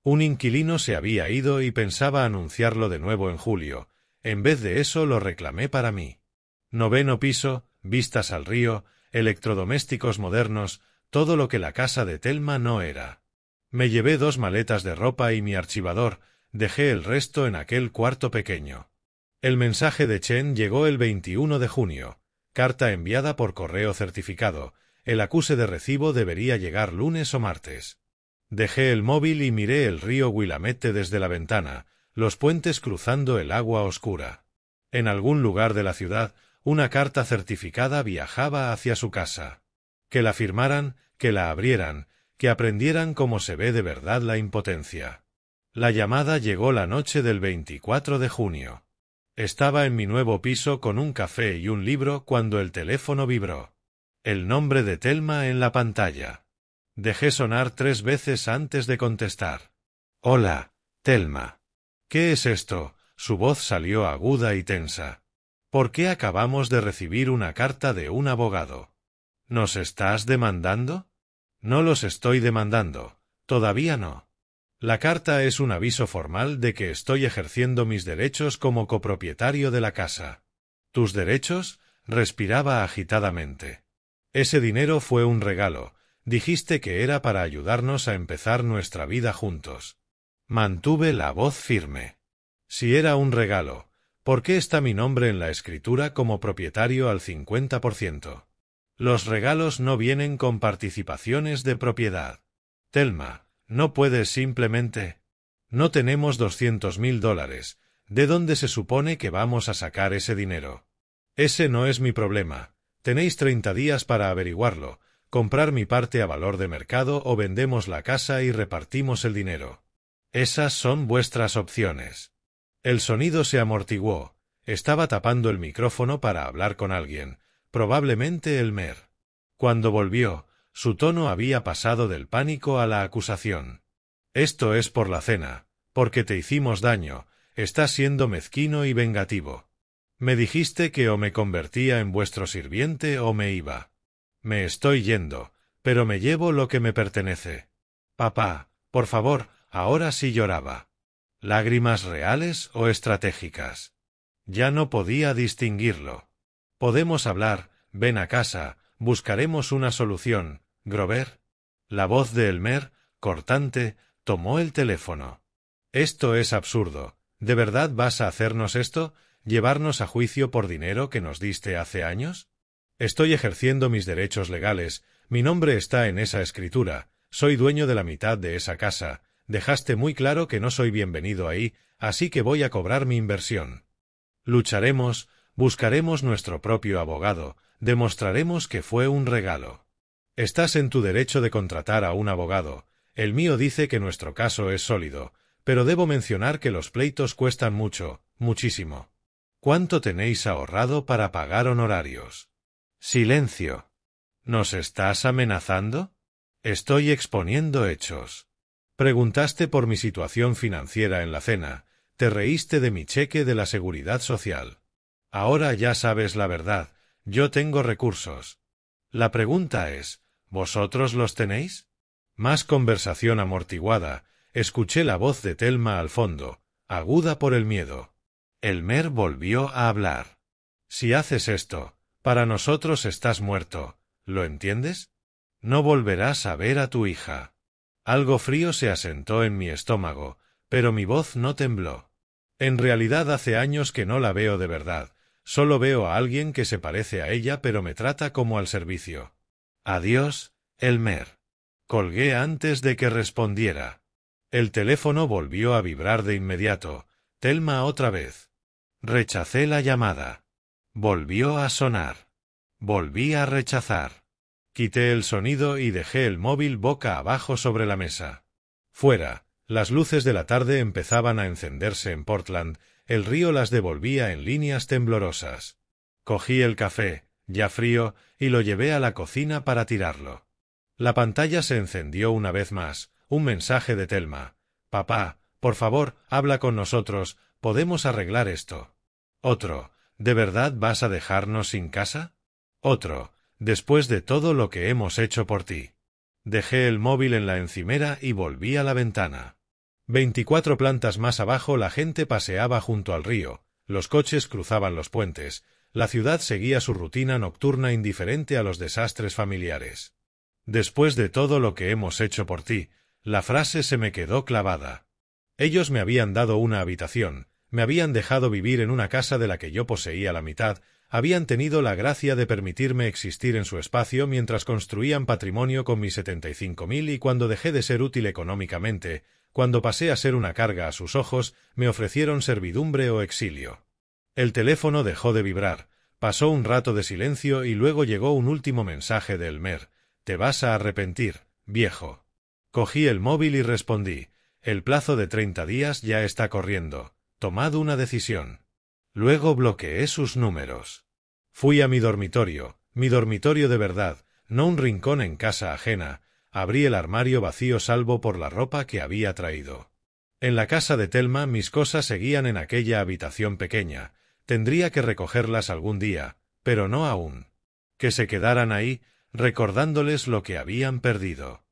Un inquilino se había ido y pensaba anunciarlo de nuevo en julio. En vez de eso lo reclamé para mí. 9º piso, vistas al río, electrodomésticos modernos, todo lo que la casa de Thelma no era. Me llevé 2 maletas de ropa y mi archivador, dejé el resto en aquel cuarto pequeño. El mensaje de Chen llegó el 21 de junio. Carta enviada por correo certificado. El acuse de recibo debería llegar lunes o martes. Dejé el móvil y miré el río Willamette desde la ventana, los puentes cruzando el agua oscura. En algún lugar de la ciudad, una carta certificada viajaba hacia su casa. Que la firmaran, que la abrieran, que aprendieran cómo se ve de verdad la impotencia. La llamada llegó la noche del 24 de junio. Estaba en mi nuevo piso con un café y un libro cuando el teléfono vibró. El nombre de Thelma en la pantalla. Dejé sonar 3 veces antes de contestar. Hola, Thelma. ¿Qué es esto? Su voz salió aguda y tensa. ¿Por qué acabamos de recibir una carta de un abogado? ¿Nos estás demandando? No los estoy demandando. Todavía no. La carta es un aviso formal de que estoy ejerciendo mis derechos como copropietario de la casa. ¿Tus derechos? Respiraba agitadamente. Ese dinero fue un regalo. Dijiste que era para ayudarnos a empezar nuestra vida juntos. Mantuve la voz firme. Si era un regalo, ¿por qué está mi nombre en la escritura como propietario al 50%? Los regalos no vienen con participaciones de propiedad. Thelma, no puedes simplemente... No tenemos $200.000. ¿De dónde se supone que vamos a sacar ese dinero? Ese no es mi problema. Tenéis 30 días para averiguarlo, comprar mi parte a valor de mercado o vendemos la casa y repartimos el dinero. Esas son vuestras opciones. El sonido se amortiguó. Estaba tapando el micrófono para hablar con alguien, probablemente Elmer. Cuando volvió, su tono había pasado del pánico a la acusación. Esto es por la cena, porque te hicimos daño, estás siendo mezquino y vengativo. Me dijiste que o me convertía en vuestro sirviente o me iba. Me estoy yendo, pero me llevo lo que me pertenece. Papá, por favor, ahora sí lloraba. ¿Lágrimas reales o estratégicas? Ya no podía distinguirlo. Podemos hablar, ven a casa, buscaremos una solución, Grover. La voz de Elmer, cortante, tomó el teléfono. Esto es absurdo. ¿De verdad vas a hacernos esto? ¿Llevarnos a juicio por dinero que nos diste hace años? Estoy ejerciendo mis derechos legales, mi nombre está en esa escritura, soy dueño de la mitad de esa casa, dejaste muy claro que no soy bienvenido ahí, así que voy a cobrar mi inversión. Lucharemos, buscaremos nuestro propio abogado, demostraremos que fue un regalo. Estás en tu derecho de contratar a un abogado, el mío dice que nuestro caso es sólido, pero debo mencionar que los pleitos cuestan mucho, muchísimo. ¿Cuánto tenéis ahorrado para pagar honorarios? Silencio. ¿Nos estás amenazando? Estoy exponiendo hechos. Preguntaste por mi situación financiera en la cena, te reíste de mi cheque de la Seguridad Social. Ahora ya sabes la verdad, yo tengo recursos. La pregunta es, ¿vosotros los tenéis? Más conversación amortiguada, escuché la voz de Thelma al fondo, aguda por el miedo. Elmer volvió a hablar. Si haces esto, para nosotros estás muerto, ¿lo entiendes? No volverás a ver a tu hija. Algo frío se asentó en mi estómago, pero mi voz no tembló. En realidad hace años que no la veo de verdad, solo veo a alguien que se parece a ella pero me trata como al servicio. Adiós, Elmer. Colgué antes de que respondiera. El teléfono volvió a vibrar de inmediato. Thelma otra vez. Rechacé la llamada. Volvió a sonar. Volví a rechazar. Quité el sonido y dejé el móvil boca abajo sobre la mesa. Fuera, las luces de la tarde empezaban a encenderse en Portland, el río las devolvía en líneas temblorosas. Cogí el café, ya frío, y lo llevé a la cocina para tirarlo. La pantalla se encendió una vez más, un mensaje de Thelma. Papá, por favor, habla con nosotros, podemos arreglar esto. Otro, ¿de verdad vas a dejarnos sin casa? Otro, después de todo lo que hemos hecho por ti. Dejé el móvil en la encimera y volví a la ventana. 24 plantas más abajo la gente paseaba junto al río, los coches cruzaban los puentes, la ciudad seguía su rutina nocturna indiferente a los desastres familiares. Después de todo lo que hemos hecho por ti, la frase se me quedó clavada. Ellos me habían dado una habitación, me habían dejado vivir en una casa de la que yo poseía la mitad, habían tenido la gracia de permitirme existir en su espacio mientras construían patrimonio con mis 75.000 y cuando dejé de ser útil económicamente, cuando pasé a ser una carga a sus ojos, me ofrecieron servidumbre o exilio. El teléfono dejó de vibrar, pasó un rato de silencio y luego llegó un último mensaje de Elmer. Te vas a arrepentir, viejo. Cogí el móvil y respondí. El plazo de 30 días ya está corriendo. Tomad una decisión. Luego bloqueé sus números. Fui a mi dormitorio de verdad, no un rincón en casa ajena. Abrí el armario vacío salvo por la ropa que había traído. En la casa de Thelma mis cosas seguían en aquella habitación pequeña. Tendría que recogerlas algún día, pero no aún. Que se quedaran ahí, recordándoles lo que habían perdido.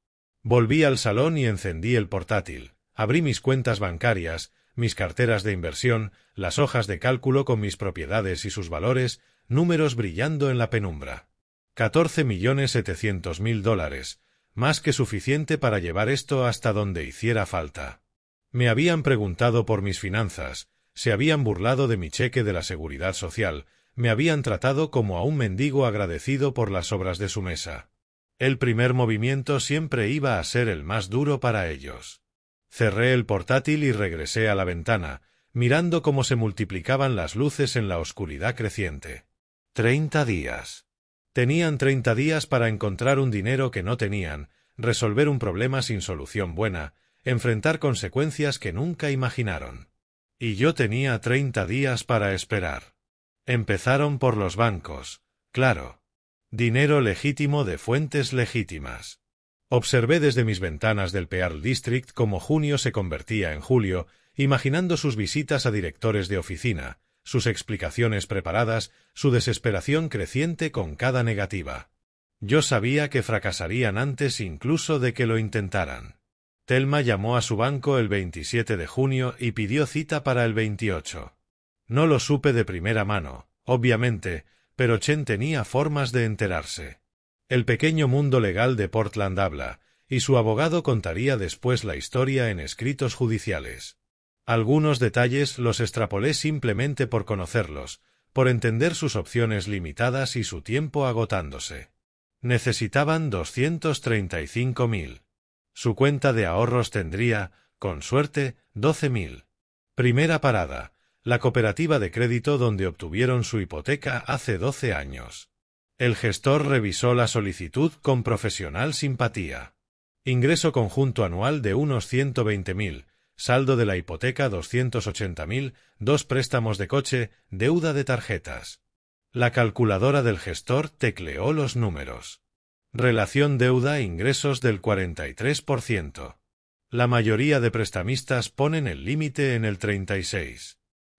Volví al salón y encendí el portátil. Abrí mis cuentas bancarias, mis carteras de inversión, las hojas de cálculo con mis propiedades y sus valores, números brillando en la penumbra. $14.700.000, más que suficiente para llevar esto hasta donde hiciera falta. Me habían preguntado por mis finanzas, se habían burlado de mi cheque de la Seguridad Social, me habían tratado como a un mendigo agradecido por las obras de su mesa. El primer movimiento siempre iba a ser el más duro para ellos. Cerré el portátil y regresé a la ventana, mirando cómo se multiplicaban las luces en la oscuridad creciente. 30 días. Tenían 30 días para encontrar un dinero que no tenían, resolver un problema sin solución buena, enfrentar consecuencias que nunca imaginaron. Y yo tenía 30 días para esperar. Empezaron por los bancos, claro. Dinero legítimo de fuentes legítimas. Observé desde mis ventanas del Pearl District cómo junio se convertía en julio, imaginando sus visitas a directores de oficina, sus explicaciones preparadas, su desesperación creciente con cada negativa. Yo sabía que fracasarían antes incluso de que lo intentaran. Thelma llamó a su banco el 27 de junio y pidió cita para el 28. No lo supe de primera mano, obviamente, pero Chen tenía formas de enterarse. El pequeño mundo legal de Portland habla, y su abogado contaría después la historia en escritos judiciales. Algunos detalles los extrapolé simplemente por conocerlos, por entender sus opciones limitadas y su tiempo agotándose. Necesitaban 235.000. Su cuenta de ahorros tendría, con suerte, 12.000. Primera parada: la cooperativa de crédito donde obtuvieron su hipoteca hace 12 años. El gestor revisó la solicitud con profesional simpatía. Ingreso conjunto anual de unos 120.000, saldo de la hipoteca 280.000, 2 préstamos de coche, deuda de tarjetas. La calculadora del gestor tecleó los números. Relación deuda-ingresos del 43%. La mayoría de prestamistas ponen el límite en el 36%.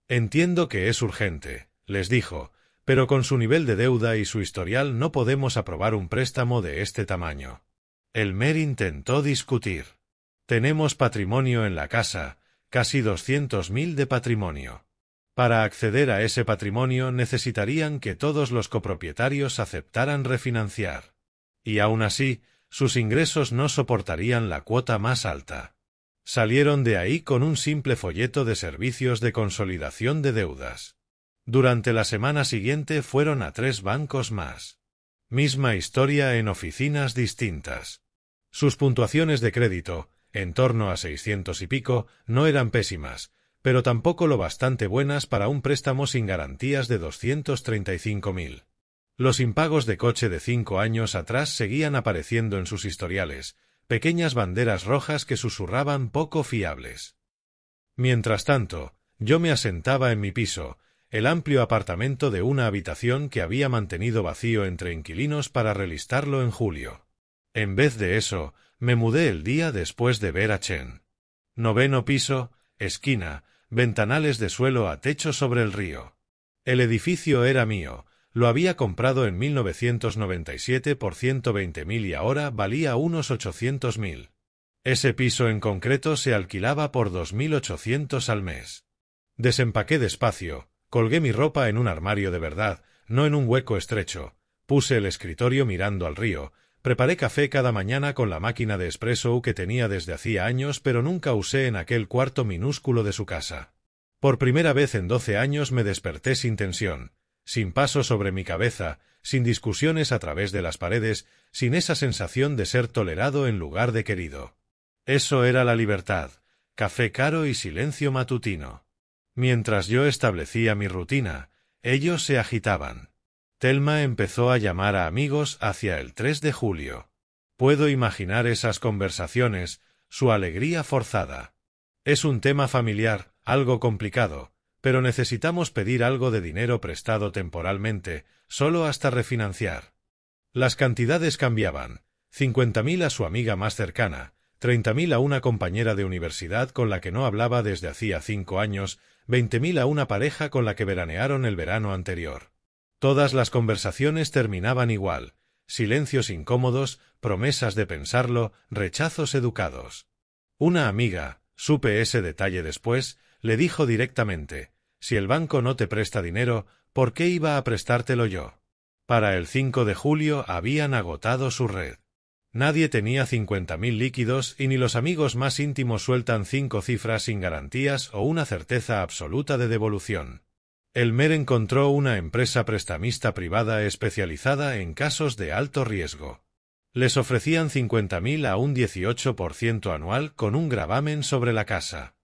Entiendo que es urgente, les dijo, pero con su nivel de deuda y su historial no podemos aprobar un préstamo de este tamaño. Elmer intentó discutir. Tenemos patrimonio en la casa, casi 200.000 de patrimonio. Para acceder a ese patrimonio necesitarían que todos los copropietarios aceptaran refinanciar. Y aún así, sus ingresos no soportarían la cuota más alta. Salieron de ahí con un simple folleto de servicios de consolidación de deudas. Durante la semana siguiente fueron a 3 bancos más. Misma historia en oficinas distintas. Sus puntuaciones de crédito, en torno a 600 y pico, no eran pésimas, pero tampoco lo bastante buenas para un préstamo sin garantías de 235.000. Los impagos de coche de 5 años atrás seguían apareciendo en sus historiales, pequeñas banderas rojas que susurraban poco fiables. Mientras tanto, yo me asentaba en mi piso, el amplio apartamento de una habitación que había mantenido vacío entre inquilinos para relistarlo en julio. En vez de eso, me mudé el día después de ver a Chen. 9º piso, esquina, ventanales de suelo a techo sobre el río. El edificio era mío. Lo había comprado en 1997 por 120.000 y ahora valía unos 800.000. Ese piso en concreto se alquilaba por 2.800 al mes. Desempaqué despacio, colgué mi ropa en un armario de verdad, no en un hueco estrecho, puse el escritorio mirando al río, preparé café cada mañana con la máquina de espresso que tenía desde hacía años pero nunca usé en aquel cuarto minúsculo de su casa. Por primera vez en 12 años me desperté sin tensión, sin paso sobre mi cabeza, sin discusiones a través de las paredes, sin esa sensación de ser tolerado en lugar de querido. Eso era la libertad, café caro y silencio matutino. Mientras yo establecía mi rutina, ellos se agitaban. Thelma empezó a llamar a amigos hacia el 3 de julio. Puedo imaginar esas conversaciones, su alegría forzada. Es un tema familiar, algo complicado, pero necesitamos pedir algo de dinero prestado temporalmente, solo hasta refinanciar. Las cantidades cambiaban: 50.000 a su amiga más cercana, 30.000 a una compañera de universidad con la que no hablaba desde hacía 5 años, 20.000 a una pareja con la que veranearon el verano anterior. Todas las conversaciones terminaban igual: silencios incómodos, promesas de pensarlo, rechazos educados. Una amiga, supe ese detalle después, le dijo directamente: si el banco no te presta dinero, ¿por qué iba a prestártelo yo? Para el 5 de julio habían agotado su red. Nadie tenía 50.000 líquidos y ni los amigos más íntimos sueltan 5 cifras sin garantías o una certeza absoluta de devolución. Elmer encontró una empresa prestamista privada especializada en casos de alto riesgo. Les ofrecían 50.000 a un 18% anual con un gravamen sobre la casa.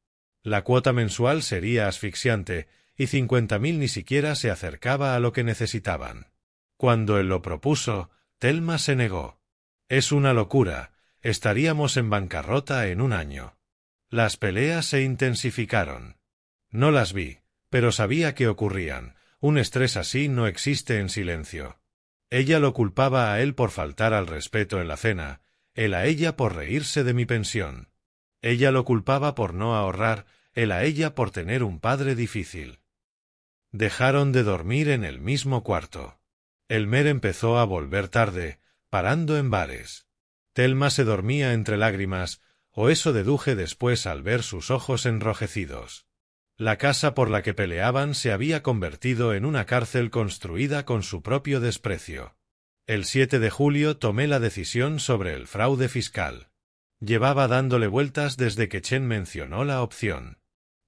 La cuota mensual sería asfixiante, y 50.000 ni siquiera se acercaba a lo que necesitaban. Cuando él lo propuso, Thelma se negó. Es una locura, estaríamos en bancarrota en un año. Las peleas se intensificaron. No las vi, pero sabía que ocurrían. Un estrés así no existe en silencio. Ella lo culpaba a él por faltar al respeto en la cena, él a ella por reírse de mi pensión. Ella lo culpaba por no ahorrar, él a ella por tener un padre difícil. Dejaron de dormir en el mismo cuarto. Elmer empezó a volver tarde, parando en bares. Thelma se dormía entre lágrimas, o eso deduje después al ver sus ojos enrojecidos. La casa por la que peleaban se había convertido en una cárcel construida con su propio desprecio. El 7 de julio tomé la decisión sobre el fraude fiscal. Llevaba dándole vueltas desde que Chen mencionó la opción.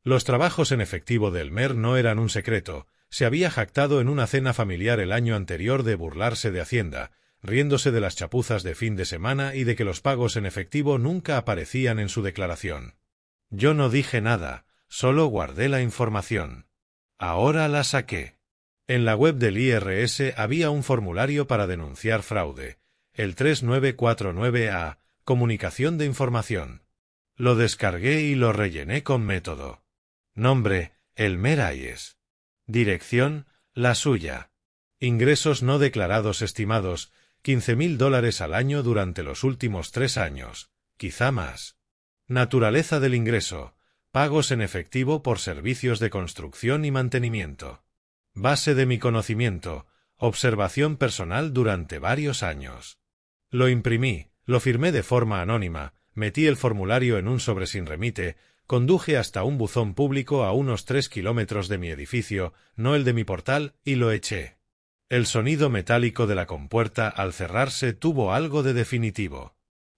Los trabajos en efectivo de Elmer no eran un secreto. Se había jactado en una cena familiar el año anterior de burlarse de Hacienda, riéndose de las chapuzas de fin de semana y de que los pagos en efectivo nunca aparecían en su declaración. Yo no dije nada, solo guardé la información. Ahora la saqué. En la web del IRS había un formulario para denunciar fraude, el 3949A, Comunicación de Información. Lo descargué y lo rellené con método. Nombre, Elmer Hayes. Dirección, la suya. Ingresos no declarados estimados, $15.000 al año durante los últimos 3 años, quizá más. Naturaleza del ingreso, pagos en efectivo por servicios de construcción y mantenimiento. Base de mi conocimiento, observación personal durante varios años. Lo imprimí, lo firmé de forma anónima, metí el formulario en un sobre sin remite, conduje hasta un buzón público a unos 3 kilómetros de mi edificio, no el de mi portal, y lo eché. El sonido metálico de la compuerta al cerrarse tuvo algo de definitivo.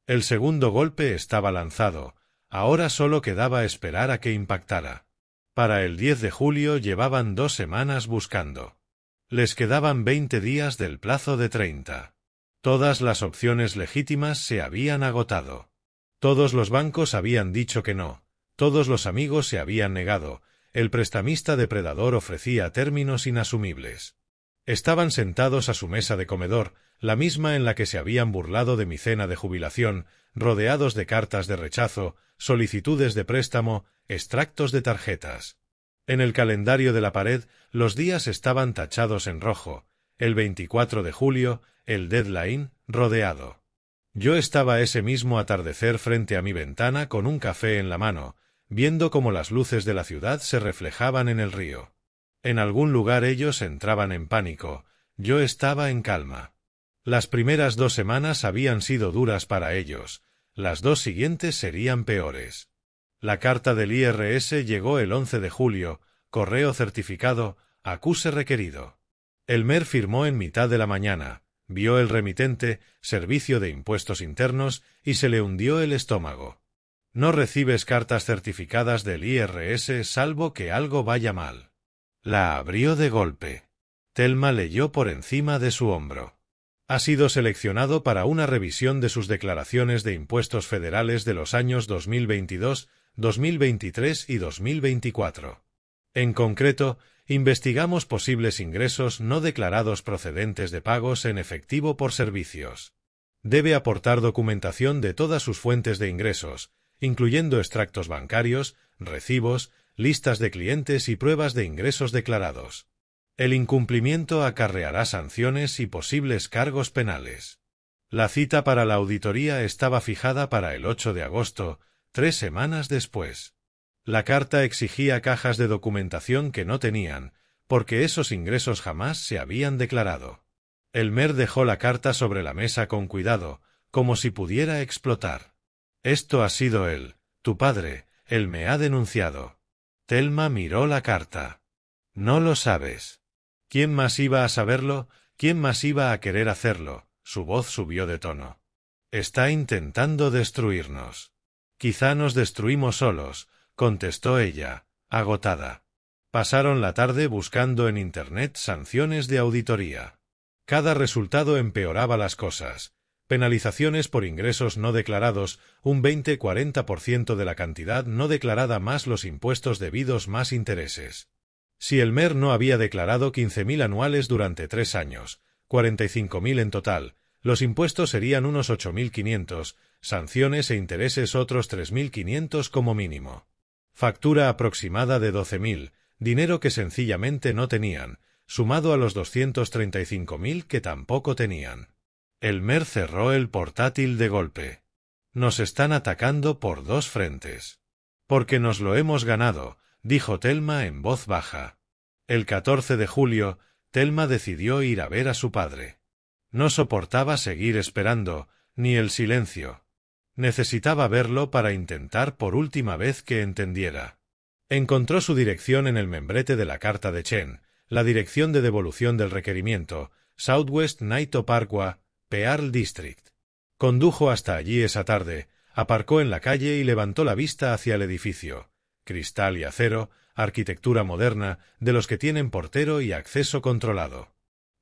El segundo golpe estaba lanzado, ahora solo quedaba esperar a que impactara. Para el 10 de julio llevaban 2 semanas buscando. Les quedaban 20 días del plazo de 30. Todas las opciones legítimas se habían agotado. Todos los bancos habían dicho que no. Todos los amigos se habían negado. El prestamista depredador ofrecía términos inasumibles. Estaban sentados a su mesa de comedor, la misma en la que se habían burlado de mi cena de jubilación, rodeados de cartas de rechazo, solicitudes de préstamo, extractos de tarjetas. En el calendario de la pared, los días estaban tachados en rojo. El 24 de julio, el deadline, rodeado. Yo estaba ese mismo atardecer frente a mi ventana con un café en la mano, viendo cómo las luces de la ciudad se reflejaban en el río. En algún lugar ellos entraban en pánico, yo estaba en calma. Las primeras 2 semanas habían sido duras para ellos, las 2 siguientes serían peores. La carta del IRS llegó el 11 de julio, correo certificado, acuse requerido. Elmer firmó en mitad de la mañana, vio el remitente, Servicio de Impuestos Internos, y se le hundió el estómago. No recibes cartas certificadas del IRS salvo que algo vaya mal. La abrió de golpe. Thelma leyó por encima de su hombro. Ha sido seleccionado para una revisión de sus declaraciones de impuestos federales de los años 2022, 2023 y 2024. En concreto, investigamos posibles ingresos no declarados procedentes de pagos en efectivo por servicios. Debe aportar documentación de todas sus fuentes de ingresos, incluyendo extractos bancarios, recibos, listas de clientes y pruebas de ingresos declarados. El incumplimiento acarreará sanciones y posibles cargos penales. La cita para la auditoría estaba fijada para el 8 de agosto, 3 semanas después. La carta exigía cajas de documentación que no tenían, porque esos ingresos jamás se habían declarado. Elmer dejó la carta sobre la mesa con cuidado, como si pudiera explotar. Esto ha sido él, tu padre, él me ha denunciado. Thelma miró la carta. No lo sabes. ¿Quién más iba a saberlo? ¿Quién más iba a querer hacerlo? Su voz subió de tono. Está intentando destruirnos. Quizá nos destruimos solos, contestó ella, agotada. Pasaron la tarde buscando en Internet sanciones de auditoría. Cada resultado empeoraba las cosas. Penalizaciones por ingresos no declarados, un 20-40% de la cantidad no declarada más los impuestos debidos más intereses. Si Elmer no había declarado 15.000 anuales durante 3 años, 45.000 en total, los impuestos serían unos 8.500, sanciones e intereses otros 3.500 como mínimo. Factura aproximada de 12.000, dinero que sencillamente no tenían, sumado a los 235.000 que tampoco tenían. Elmer cerró el portátil de golpe. Nos están atacando por 2 frentes. Porque nos lo hemos ganado, dijo Thelma en voz baja. El 14 de julio, Thelma decidió ir a ver a su padre. No soportaba seguir esperando, ni el silencio. Necesitaba verlo para intentar por última vez que entendiera. Encontró su dirección en el membrete de la carta de Chen, la dirección de devolución del requerimiento, Southwest Naito Parkway, Pearl District. Condujo hasta allí esa tarde, aparcó en la calle y levantó la vista hacia el edificio. cristal y acero, arquitectura moderna, de los que tienen portero y acceso controlado.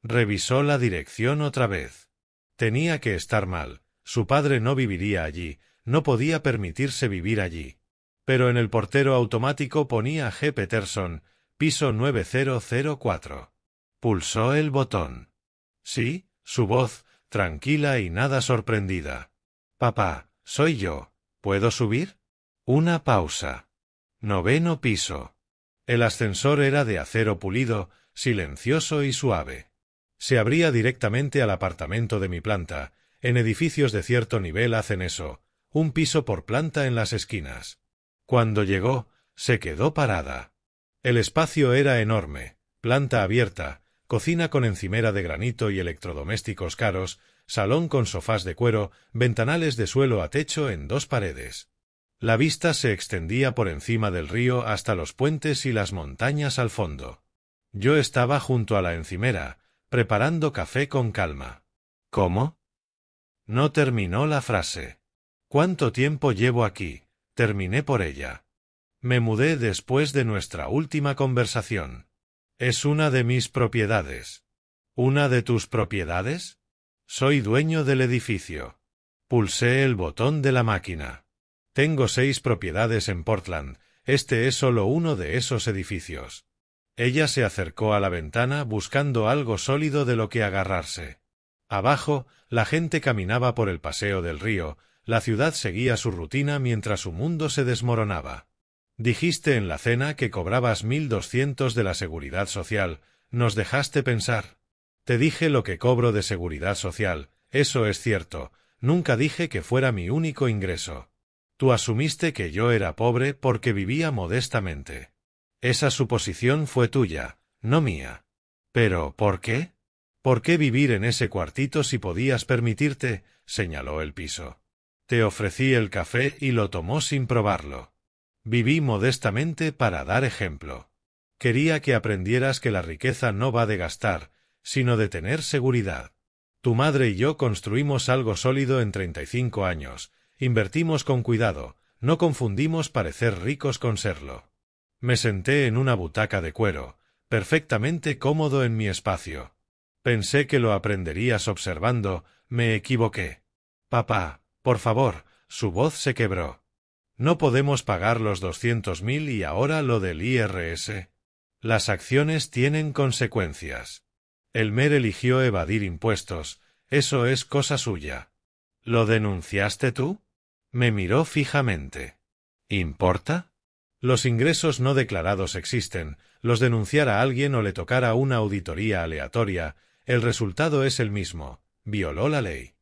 Revisó la dirección otra vez. Tenía que estar mal. Su padre no viviría allí, no podía permitirse vivir allí. Pero en el portero automático ponía G. Peterson, piso 9004. Pulsó el botón. Sí, su voz, tranquila y nada sorprendida. Papá, soy yo. ¿Puedo subir? Una pausa. 9º piso. El ascensor era de acero pulido, silencioso y suave. Se abría directamente al apartamento de mi planta. En edificios de cierto nivel hacen eso, un piso por planta en las esquinas. Cuando llegó, se quedó parada. El espacio era enorme, planta abierta, cocina con encimera de granito y electrodomésticos caros, salón con sofás de cuero, ventanales de suelo a techo en 2 paredes. La vista se extendía por encima del río hasta los puentes y las montañas al fondo. Yo estaba junto a la encimera, preparando café con calma. ¿Cómo? No terminó la frase. ¿Cuánto tiempo llevo aquí? Terminé por ella. Me mudé después de nuestra última conversación. Es una de mis propiedades. ¿Una de tus propiedades? Soy dueño del edificio. Pulsé el botón de la máquina. Tengo 6 propiedades en Portland. Este es solo uno de esos edificios. Ella se acercó a la ventana buscando algo sólido de lo que agarrarse. Abajo, la gente caminaba por el paseo del río, la ciudad seguía su rutina mientras su mundo se desmoronaba. Dijiste en la cena que cobrabas 1.200 de la Seguridad Social, nos dejaste pensar. Te dije lo que cobro de Seguridad Social, eso es cierto, nunca dije que fuera mi único ingreso. Tú asumiste que yo era pobre porque vivía modestamente. Esa suposición fue tuya, no mía. Pero, ¿por qué? ¿Por qué vivir en ese cuartito si podías permitirte? Señaló el piso. Te ofrecí el café y lo tomó sin probarlo. Viví modestamente para dar ejemplo. Quería que aprendieras que la riqueza no va de gastar, sino de tener seguridad. Tu madre y yo construimos algo sólido en 35 años, invertimos con cuidado, no confundimos parecer ricos con serlo. Me senté en una butaca de cuero, perfectamente cómodo en mi espacio. Pensé que lo aprenderías observando, me equivoqué. Papá, por favor, su voz se quebró. No podemos pagar los 200.000 y ahora lo del IRS. Las acciones tienen consecuencias. Elmer eligió evadir impuestos, eso es cosa suya. ¿Lo denunciaste tú? Me miró fijamente. ¿Importa? Los ingresos no declarados existen, los denunciara alguien o le tocara una auditoría aleatoria, el resultado es el mismo, violó la ley.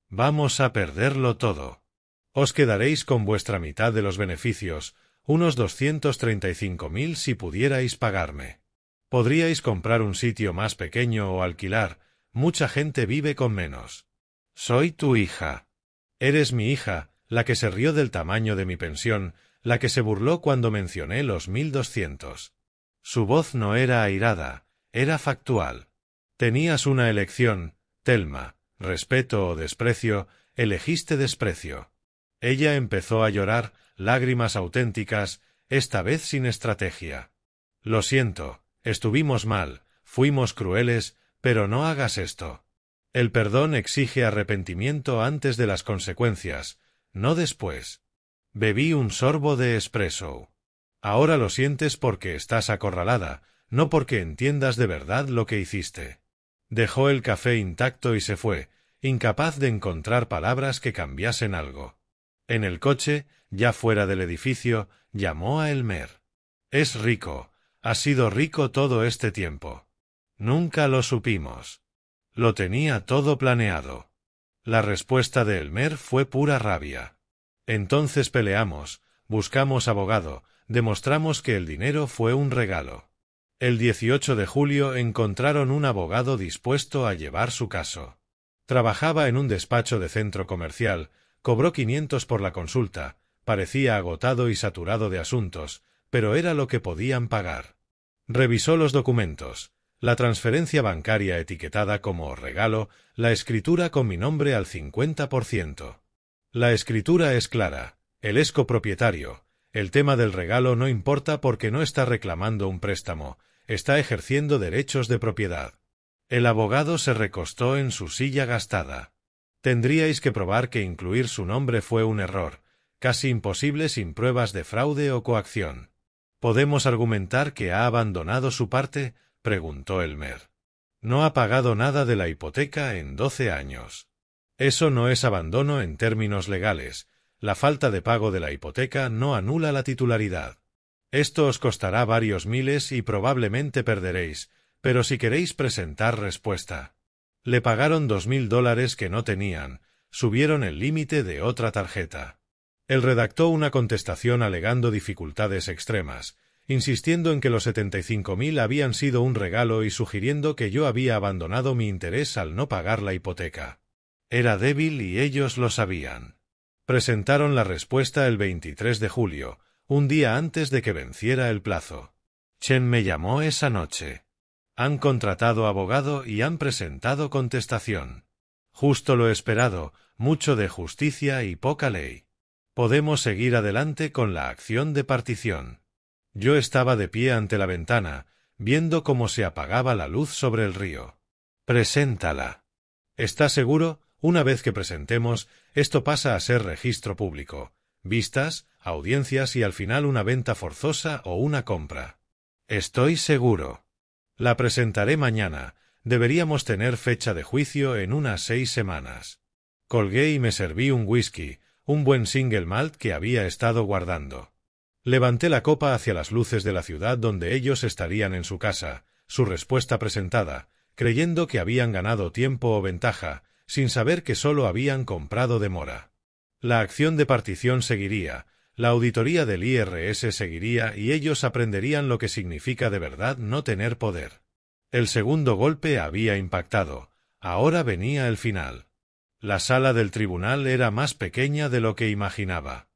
Vamos a perderlo todo. Os quedaréis con vuestra mitad de los beneficios, unos 235.000 si pudierais pagarme. Podríais comprar un sitio más pequeño o alquilar, mucha gente vive con menos. Soy tu hija. Eres mi hija, la que se rió del tamaño de mi pensión, la que se burló cuando mencioné los 1.200. Su voz no era airada, era factual. Tenías una elección, Thelma, respeto o desprecio, elegiste desprecio. Ella empezó a llorar, lágrimas auténticas, esta vez sin estrategia. Lo siento, estuvimos mal, fuimos crueles, pero no hagas esto. El perdón exige arrepentimiento antes de las consecuencias, no después. Bebí un sorbo de espresso. Ahora lo sientes porque estás acorralada, no porque entiendas de verdad lo que hiciste. Dejó el café intacto y se fue, incapaz de encontrar palabras que cambiasen algo. En el coche, ya fuera del edificio, llamó a Elmer. Es rico, ha sido rico todo este tiempo. Nunca lo supimos. Lo tenía todo planeado. La respuesta de Elmer fue pura rabia. Entonces peleamos, buscamos abogado, demostramos que el dinero fue un regalo. El 18 de julio encontraron un abogado dispuesto a llevar su caso. Trabajaba en un despacho de centro comercial, cobró 500 por la consulta, parecía agotado y saturado de asuntos, pero era lo que podían pagar. Revisó los documentos, la transferencia bancaria etiquetada como regalo, la escritura con mi nombre al 50%. La escritura es clara, él es copropietario, El tema del regalo no importa porque no está reclamando un préstamo, está ejerciendo derechos de propiedad. El abogado se recostó en su silla gastada. Tendríais que probar que incluir su nombre fue un error, casi imposible sin pruebas de fraude o coacción. ¿Podemos argumentar que ha abandonado su parte?, preguntó Elmer. No ha pagado nada de la hipoteca en 12 años. Eso no es abandono en términos legales. La falta de pago de la hipoteca no anula la titularidad. Esto os costará varios miles y probablemente perderéis, pero si queréis presentar respuesta. Le pagaron $2.000 que no tenían, subieron el límite de otra tarjeta. Él redactó una contestación alegando dificultades extremas, insistiendo en que los 75.000 habían sido un regalo y sugiriendo que yo había abandonado mi interés al no pagar la hipoteca. Era débil y ellos lo sabían. Presentaron la respuesta el 23 de julio, un día antes de que venciera el plazo. Chen me llamó esa noche. Han contratado abogado y han presentado contestación. Justo lo esperado, mucho de justicia y poca ley. Podemos seguir adelante con la acción de partición. Yo estaba de pie ante la ventana, viendo cómo se apagaba la luz sobre el río. Preséntala. ¿Está seguro? Una vez que presentemos, esto pasa a ser registro público. Vistas, audiencias y al final una venta forzosa o una compra. Estoy seguro. La presentaré mañana. Deberíamos tener fecha de juicio en unas 6 semanas. Colgué y me serví un whisky, un buen single malt que había estado guardando. Levanté la copa hacia las luces de la ciudad donde ellos estarían en su casa, su respuesta presentada, creyendo que habían ganado tiempo o ventaja, sin saber que solo habían comprado demora. La acción de partición seguiría, la auditoría del IRS seguiría y ellos aprenderían lo que significa de verdad no tener poder. El segundo golpe había impactado, ahora venía el final. La sala del tribunal era más pequeña de lo que imaginaba.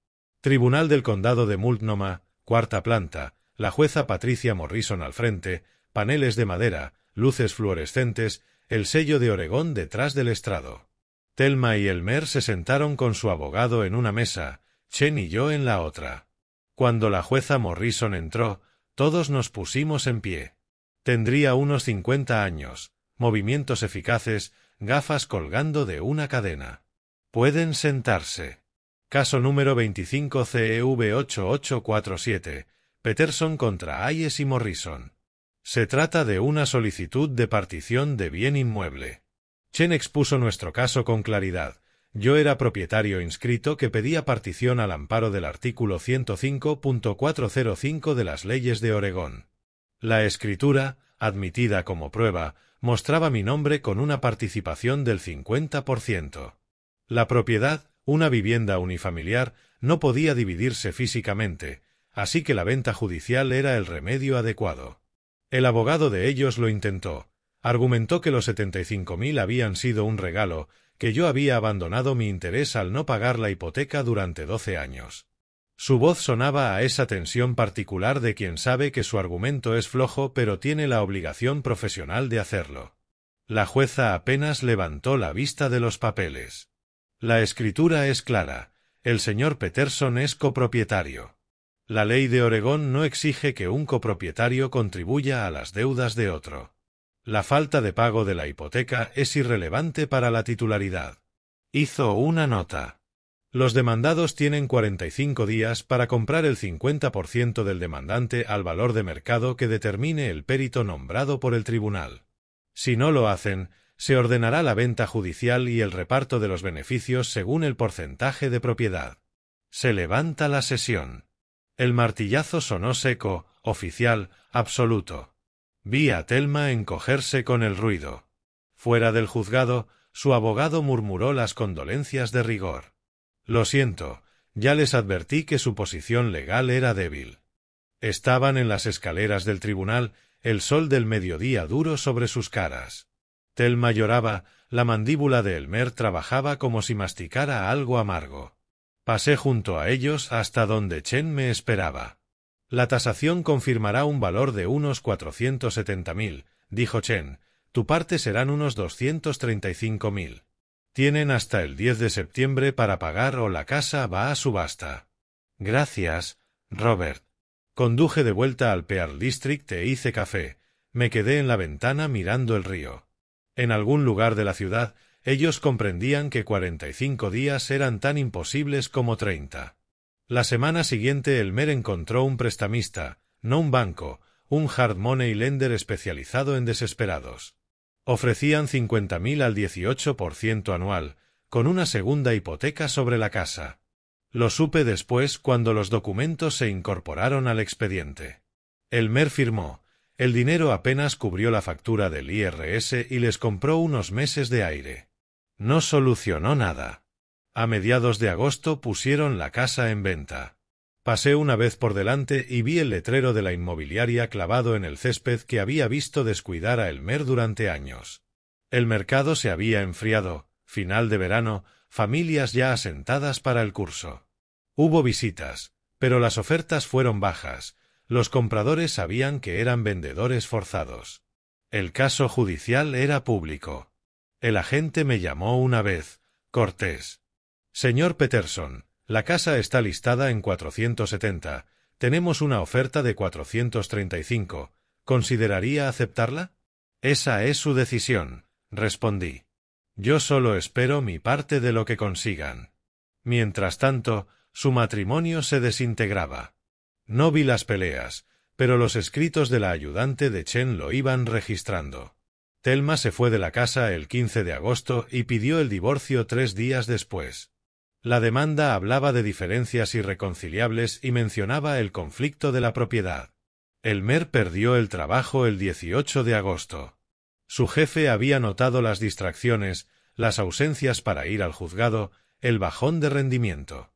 Tribunal del Condado de Multnomah, 4ª planta, la jueza Patricia Morrison al frente, paneles de madera, luces fluorescentes, el sello de Oregón detrás del estrado. Thelma y Elmer se sentaron con su abogado en una mesa, Chen y yo en la otra. Cuando la jueza Morrison entró, todos nos pusimos en pie. Tendría unos 50 años, movimientos eficaces, gafas colgando de una cadena. Pueden sentarse. Caso número 25 CEV 8847, Peterson contra Hayes y Morrison. Se trata de una solicitud de partición de bien inmueble. Chen expuso nuestro caso con claridad. Yo era propietario inscrito que pedía partición al amparo del artículo 105.405 de las leyes de Oregón. La escritura, admitida como prueba, mostraba mi nombre con una participación del 50%. La propiedad, una vivienda unifamiliar, no podía dividirse físicamente, así que la venta judicial era el remedio adecuado. El abogado de ellos lo intentó. Argumentó que los 75.000 habían sido un regalo, que yo había abandonado mi interés al no pagar la hipoteca durante 12 años. Su voz sonaba a esa tensión particular de quien sabe que su argumento es flojo pero tiene la obligación profesional de hacerlo. La jueza apenas levantó la vista de los papeles. La escritura es clara. El señor Peterson es copropietario. La ley de Oregón no exige que un copropietario contribuya a las deudas de otro. La falta de pago de la hipoteca es irrelevante para la titularidad. Hizo una nota. Los demandados tienen 45 días para comprar el 50% del demandante al valor de mercado que determine el perito nombrado por el tribunal. Si no lo hacen, se ordenará la venta judicial y el reparto de los beneficios según el porcentaje de propiedad. Se levanta la sesión. El martillazo sonó seco, oficial, absoluto. Vi a Thelma encogerse con el ruido. Fuera del juzgado, su abogado murmuró las condolencias de rigor. Lo siento, ya les advertí que su posición legal era débil. Estaban en las escaleras del tribunal, el sol del mediodía duro sobre sus caras. Thelma lloraba, la mandíbula de Elmer trabajaba como si masticara algo amargo. Pasé junto a ellos hasta donde Chen me esperaba. La tasación confirmará un valor de unos 470.000, dijo Chen. Tu parte serán unos 235.000. Tienen hasta el 10 de septiembre para pagar o la casa va a subasta. Gracias, Robert. Conduje de vuelta al Pearl District e hice café. Me quedé en la ventana mirando el río. En algún lugar de la ciudad, ellos comprendían que 45 días eran tan imposibles como 30. La semana siguiente Elmer encontró un prestamista, no un banco, un hard money lender especializado en desesperados. Ofrecían 50.000 al 18% anual, con una segunda hipoteca sobre la casa. Lo supe después cuando los documentos se incorporaron al expediente. Elmer firmó. El dinero apenas cubrió la factura del IRS y les compró unos meses de aire. No solucionó nada. A mediados de agosto pusieron la casa en venta. Pasé una vez por delante y vi el letrero de la inmobiliaria clavado en el césped que había visto descuidar a Elmer durante años. El mercado se había enfriado, final de verano, familias ya asentadas para el curso. Hubo visitas, pero las ofertas fueron bajas. Los compradores sabían que eran vendedores forzados. El caso judicial era público. El agente me llamó una vez, cortés. Señor Peterson, la casa está listada en 470. Tenemos una oferta de 435. ¿Consideraría aceptarla? Esa es su decisión, respondí. Yo solo espero mi parte de lo que consigan. Mientras tanto, su matrimonio se desintegraba. No vi las peleas, pero los escritos de la ayudante de Chen lo iban registrando. Thelma se fue de la casa el 15 de agosto y pidió el divorcio 3 días después. La demanda hablaba de diferencias irreconciliables y mencionaba el conflicto de la propiedad. Elmer perdió el trabajo el 18 de agosto. Su jefe había notado las distracciones, las ausencias para ir al juzgado, el bajón de rendimiento.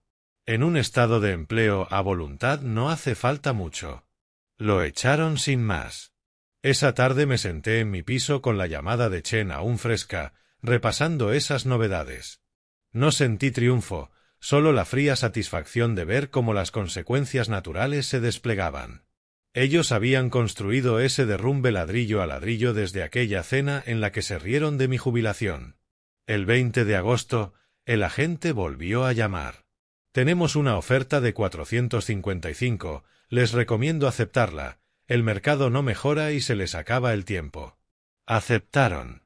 En un estado de empleo a voluntad no hace falta mucho. Lo echaron sin más. Esa tarde me senté en mi piso con la llamada de Chen aún fresca, repasando esas novedades. No sentí triunfo, solo la fría satisfacción de ver cómo las consecuencias naturales se desplegaban. Ellos habían construido ese derrumbe ladrillo a ladrillo desde aquella cena en la que se rieron de mi jubilación. El 20 de agosto, el agente volvió a llamar. Tenemos una oferta de 455, les recomiendo aceptarla, el mercado no mejora y se les acaba el tiempo. Aceptaron.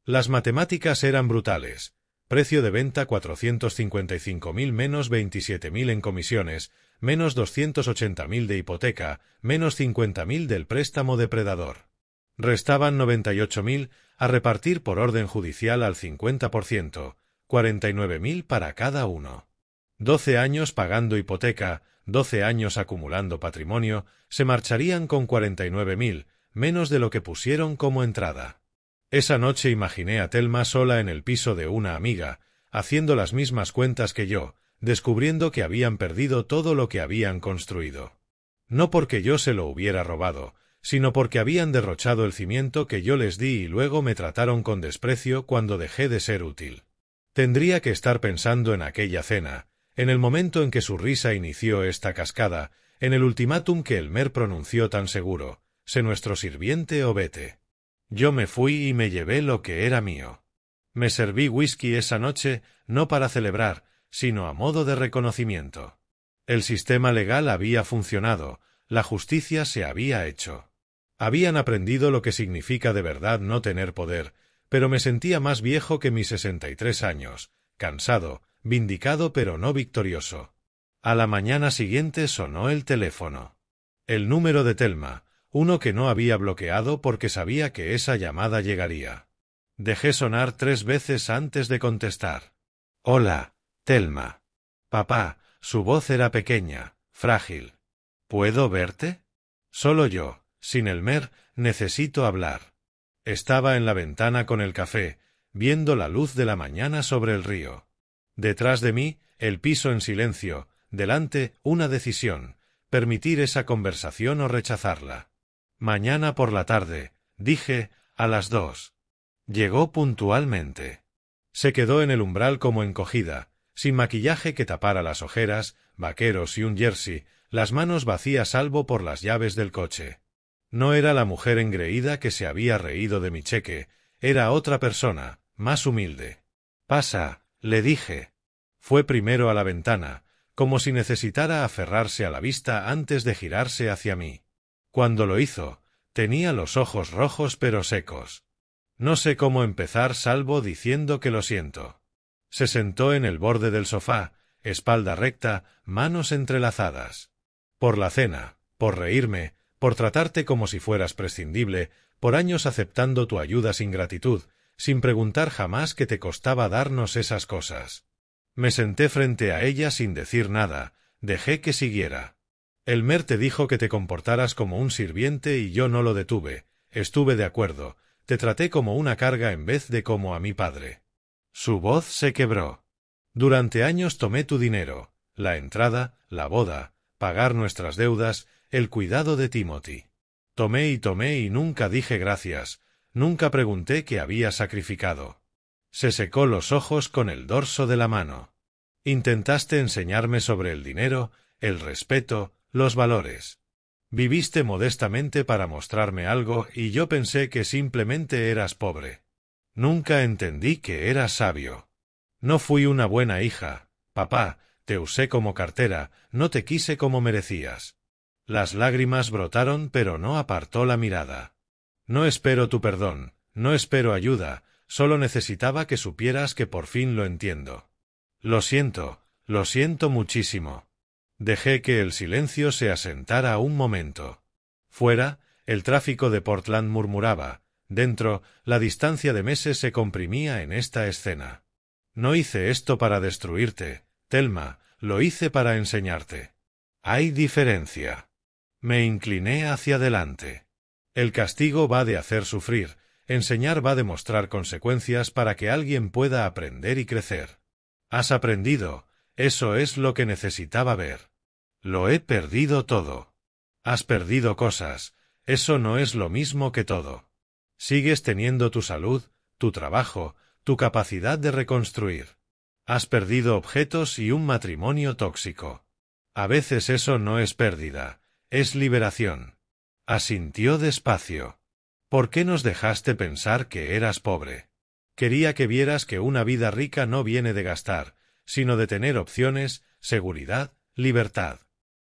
Las matemáticas eran brutales. Precio de venta 455.000 menos 27.000 en comisiones, menos 280.000 de hipoteca, menos 50.000 del préstamo depredador. Restaban 98.000 a repartir por orden judicial al 50%, 49.000 para cada uno. 12 años pagando hipoteca, 12 años acumulando patrimonio, se marcharían con 49.000, menos de lo que pusieron como entrada. Esa noche imaginé a Thelma sola en el piso de una amiga, haciendo las mismas cuentas que yo, descubriendo que habían perdido todo lo que habían construido. No porque yo se lo hubiera robado, sino porque habían derrochado el cimiento que yo les di y luego me trataron con desprecio cuando dejé de ser útil. Tendría que estar pensando en aquella cena, en el momento en que su risa inició esta cascada, en el ultimátum que Elmer pronunció tan seguro, sé nuestro sirviente o vete. Yo me fui y me llevé lo que era mío. Me serví whisky esa noche, no para celebrar, sino a modo de reconocimiento. El sistema legal había funcionado, la justicia se había hecho. Habían aprendido lo que significa de verdad no tener poder, pero me sentía más viejo que mis 63 años, cansado, vindicado pero no victorioso. A la mañana siguiente sonó el teléfono. El número de Thelma, uno que no había bloqueado porque sabía que esa llamada llegaría. Dejé sonar 3 veces antes de contestar. Hola, Thelma. Papá, su voz era pequeña, frágil. ¿Puedo verte? Solo yo, sin Elmer, necesito hablar. Estaba en la ventana con el café, viendo la luz de la mañana sobre el río. Detrás de mí, el piso en silencio, delante, una decisión, permitir esa conversación o rechazarla. Mañana por la tarde, dije, a las 2. Llegó puntualmente. Se quedó en el umbral como encogida, sin maquillaje que tapara las ojeras, vaqueros y un jersey, las manos vacías salvo por las llaves del coche. No era la mujer engreída que se había reído de mi cheque, era otra persona, más humilde. Pasa, le dije. Fue primero a la ventana, como si necesitara aferrarse a la vista antes de girarse hacia mí. Cuando lo hizo, tenía los ojos rojos pero secos. No sé cómo empezar salvo diciendo que lo siento. Se sentó en el borde del sofá, espalda recta, manos entrelazadas. Por la cena, por reírme, por tratarte como si fueras prescindible, por años aceptando tu ayuda sin gratitud, sin preguntar jamás qué te costaba darnos esas cosas. Me senté frente a ella sin decir nada, dejé que siguiera. Elmer te dijo que te comportaras como un sirviente y yo no lo detuve, estuve de acuerdo, te traté como una carga en vez de como a mi padre. Su voz se quebró. Durante años tomé tu dinero, la entrada, la boda, pagar nuestras deudas, el cuidado de Timothy. Tomé y nunca dije gracias, nunca pregunté qué había sacrificado. Se secó los ojos con el dorso de la mano. Intentaste enseñarme sobre el dinero, el respeto, los valores. Viviste modestamente para mostrarme algo y yo pensé que simplemente eras pobre. Nunca entendí que eras sabio. No fui una buena hija, papá, te usé como cartera, no te quise como merecías. Las lágrimas brotaron pero no apartó la mirada. No espero tu perdón, no espero ayuda, solo necesitaba que supieras que por fin lo entiendo. Lo siento muchísimo. Dejé que el silencio se asentara un momento. Fuera, el tráfico de Portland murmuraba. Dentro, la distancia de meses se comprimía en esta escena. No hice esto para destruirte, Thelma, lo hice para enseñarte. Hay diferencia. Me incliné hacia adelante. El castigo va de hacer sufrir, enseñar va de mostrar consecuencias para que alguien pueda aprender y crecer. Has aprendido, eso es lo que necesitaba ver. Lo he perdido todo. Has perdido cosas, eso no es lo mismo que todo. Sigues teniendo tu salud, tu trabajo, tu capacidad de reconstruir. Has perdido objetos y un matrimonio tóxico. A veces eso no es pérdida, es liberación. Asintió despacio. ¿Por qué nos dejaste pensar que eras pobre? Quería que vieras que una vida rica no viene de gastar, sino de tener opciones, seguridad, libertad.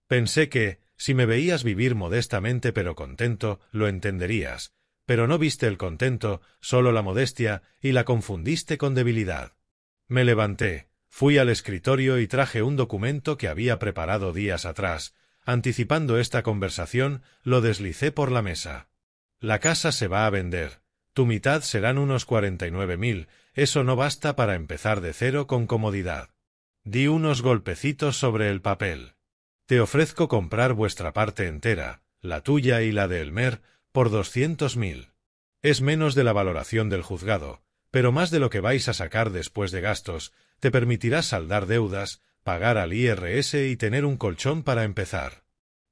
Pensé que, si me veías vivir modestamente pero contento, lo entenderías, pero no viste el contento, solo la modestia, y la confundiste con debilidad. Me levanté, fui al escritorio y traje un documento que había preparado días atrás. Anticipando esta conversación, lo deslicé por la mesa. La casa se va a vender. Tu mitad serán unos 49.000, eso no basta para empezar de cero con comodidad. Di unos golpecitos sobre el papel. Te ofrezco comprar vuestra parte entera, la tuya y la de Elmer, por 200.000. Es menos de la valoración del juzgado, pero más de lo que vais a sacar después de gastos, te permitirá saldar deudas, pagar al IRS y tener un colchón para empezar.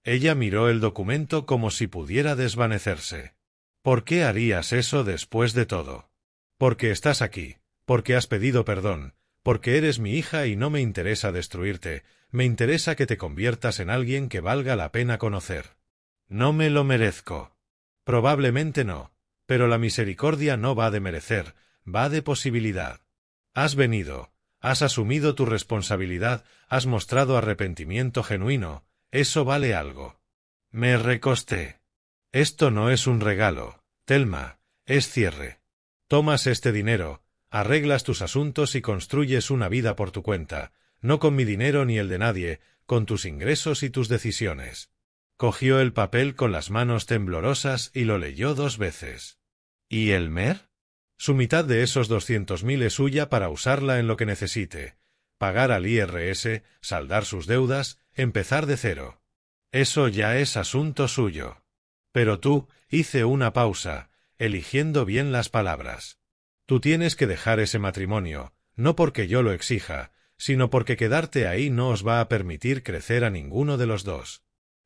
Ella miró el documento como si pudiera desvanecerse. ¿Por qué harías eso después de todo? Porque estás aquí, porque has pedido perdón, porque eres mi hija y no me interesa destruirte, me interesa que te conviertas en alguien que valga la pena conocer. No me lo merezco. Probablemente no, pero la misericordia no va de merecer, va de posibilidad. Has venido, has asumido tu responsabilidad, has mostrado arrepentimiento genuino, eso vale algo. Me recosté. Esto no es un regalo, Thelma, es cierre. Tomas este dinero, arreglas tus asuntos y construyes una vida por tu cuenta, no con mi dinero ni el de nadie, con tus ingresos y tus decisiones. Cogió el papel con las manos temblorosas y lo leyó 2 veces. ¿Y Elmer? Su mitad de esos 200.000 es suya para usarla en lo que necesite. Pagar al IRS, saldar sus deudas, empezar de cero. Eso ya es asunto suyo. Pero tú, hice una pausa, eligiendo bien las palabras. Tú tienes que dejar ese matrimonio, no porque yo lo exija, sino porque quedarte ahí no os va a permitir crecer a ninguno de los dos.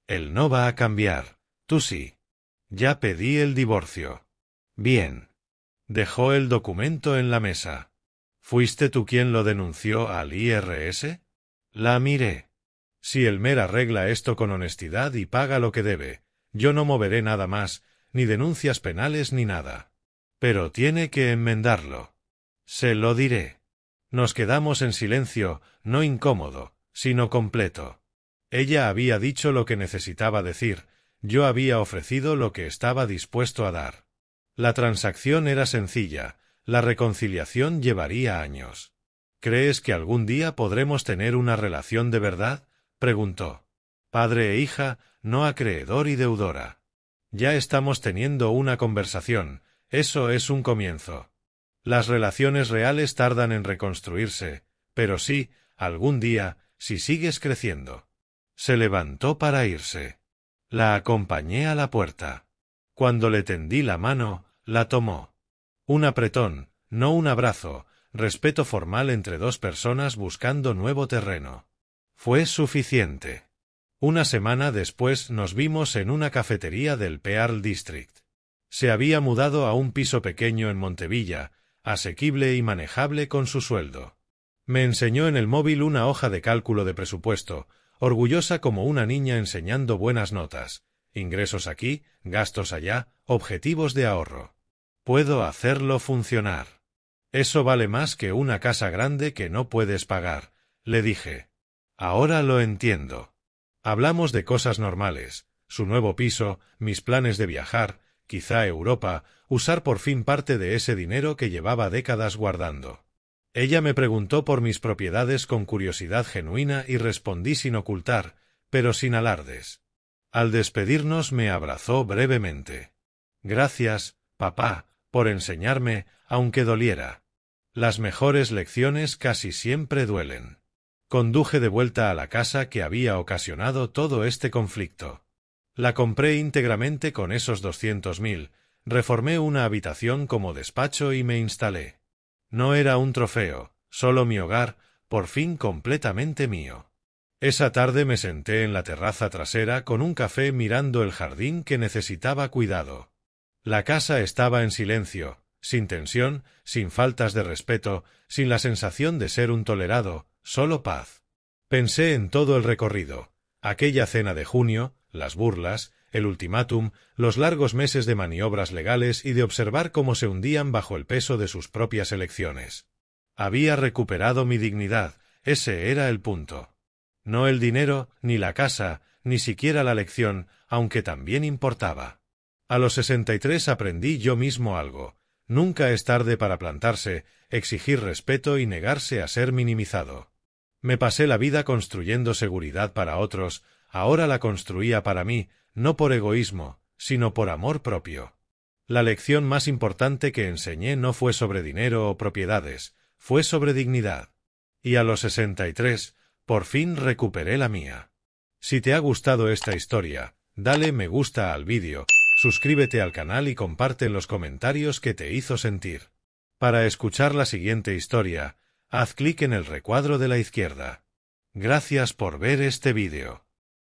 Él no va a cambiar, tú sí. Ya pedí el divorcio. Bien. Dejó el documento en la mesa. ¿Fuiste tú quien lo denunció al IRS? La miré. Si Elmer arregla esto con honestidad y paga lo que debe, yo no moveré nada más, ni denuncias penales ni nada. Pero tiene que enmendarlo. Se lo diré. Nos quedamos en silencio, no incómodo, sino completo. Ella había dicho lo que necesitaba decir, yo había ofrecido lo que estaba dispuesto a dar. La transacción era sencilla, la reconciliación llevaría años. ¿Crees que algún día podremos tener una relación de verdad?, preguntó. Padre e hija, no acreedor y deudora. Ya estamos teniendo una conversación, eso es un comienzo. Las relaciones reales tardan en reconstruirse, pero sí, algún día, si sigues creciendo. Se levantó para irse. La acompañé a la puerta. Cuando le tendí la mano, la tomó. Un apretón, no un abrazo, respeto formal entre dos personas buscando nuevo terreno. Fue suficiente. Una semana después nos vimos en una cafetería del Pearl District. Se había mudado a un piso pequeño en Montevilla, asequible y manejable con su sueldo. Me enseñó en el móvil una hoja de cálculo de presupuesto, orgullosa como una niña enseñando buenas notas, ingresos aquí, gastos allá, objetivos de ahorro. Puedo hacerlo funcionar. Eso vale más que una casa grande que no puedes pagar, le dije. Ahora lo entiendo. Hablamos de cosas normales, su nuevo piso, mis planes de viajar, quizá Europa, usar por fin parte de ese dinero que llevaba décadas guardando. Ella me preguntó por mis propiedades con curiosidad genuina y respondí sin ocultar, pero sin alardes. Al despedirnos me abrazó brevemente. Gracias, papá, por enseñarme, aunque doliera. Las mejores lecciones casi siempre duelen. Conduje de vuelta a la casa que había ocasionado todo este conflicto. La compré íntegramente con esos 200.000, reformé una habitación como despacho y me instalé. No era un trofeo, solo mi hogar, por fin completamente mío. Esa tarde me senté en la terraza trasera con un café mirando el jardín que necesitaba cuidado. La casa estaba en silencio, sin tensión, sin faltas de respeto, sin la sensación de ser un tolerado, solo paz. Pensé en todo el recorrido, aquella cena de junio, las burlas, el ultimátum, los largos meses de maniobras legales y de observar cómo se hundían bajo el peso de sus propias elecciones. Había recuperado mi dignidad, ese era el punto. No el dinero, ni la casa, ni siquiera la lección, aunque también importaba. A los 63 aprendí yo mismo algo. Nunca es tarde para plantarse, exigir respeto y negarse a ser minimizado. Me pasé la vida construyendo seguridad para otros, ahora la construía para mí, no por egoísmo, sino por amor propio. La lección más importante que enseñé no fue sobre dinero o propiedades, fue sobre dignidad. Y a los 63, por fin recuperé la mía. Si te ha gustado esta historia, dale me gusta al vídeo, suscríbete al canal y comparte en los comentarios qué te hizo sentir. Para escuchar la siguiente historia, haz clic en el recuadro de la izquierda. Gracias por ver este vídeo.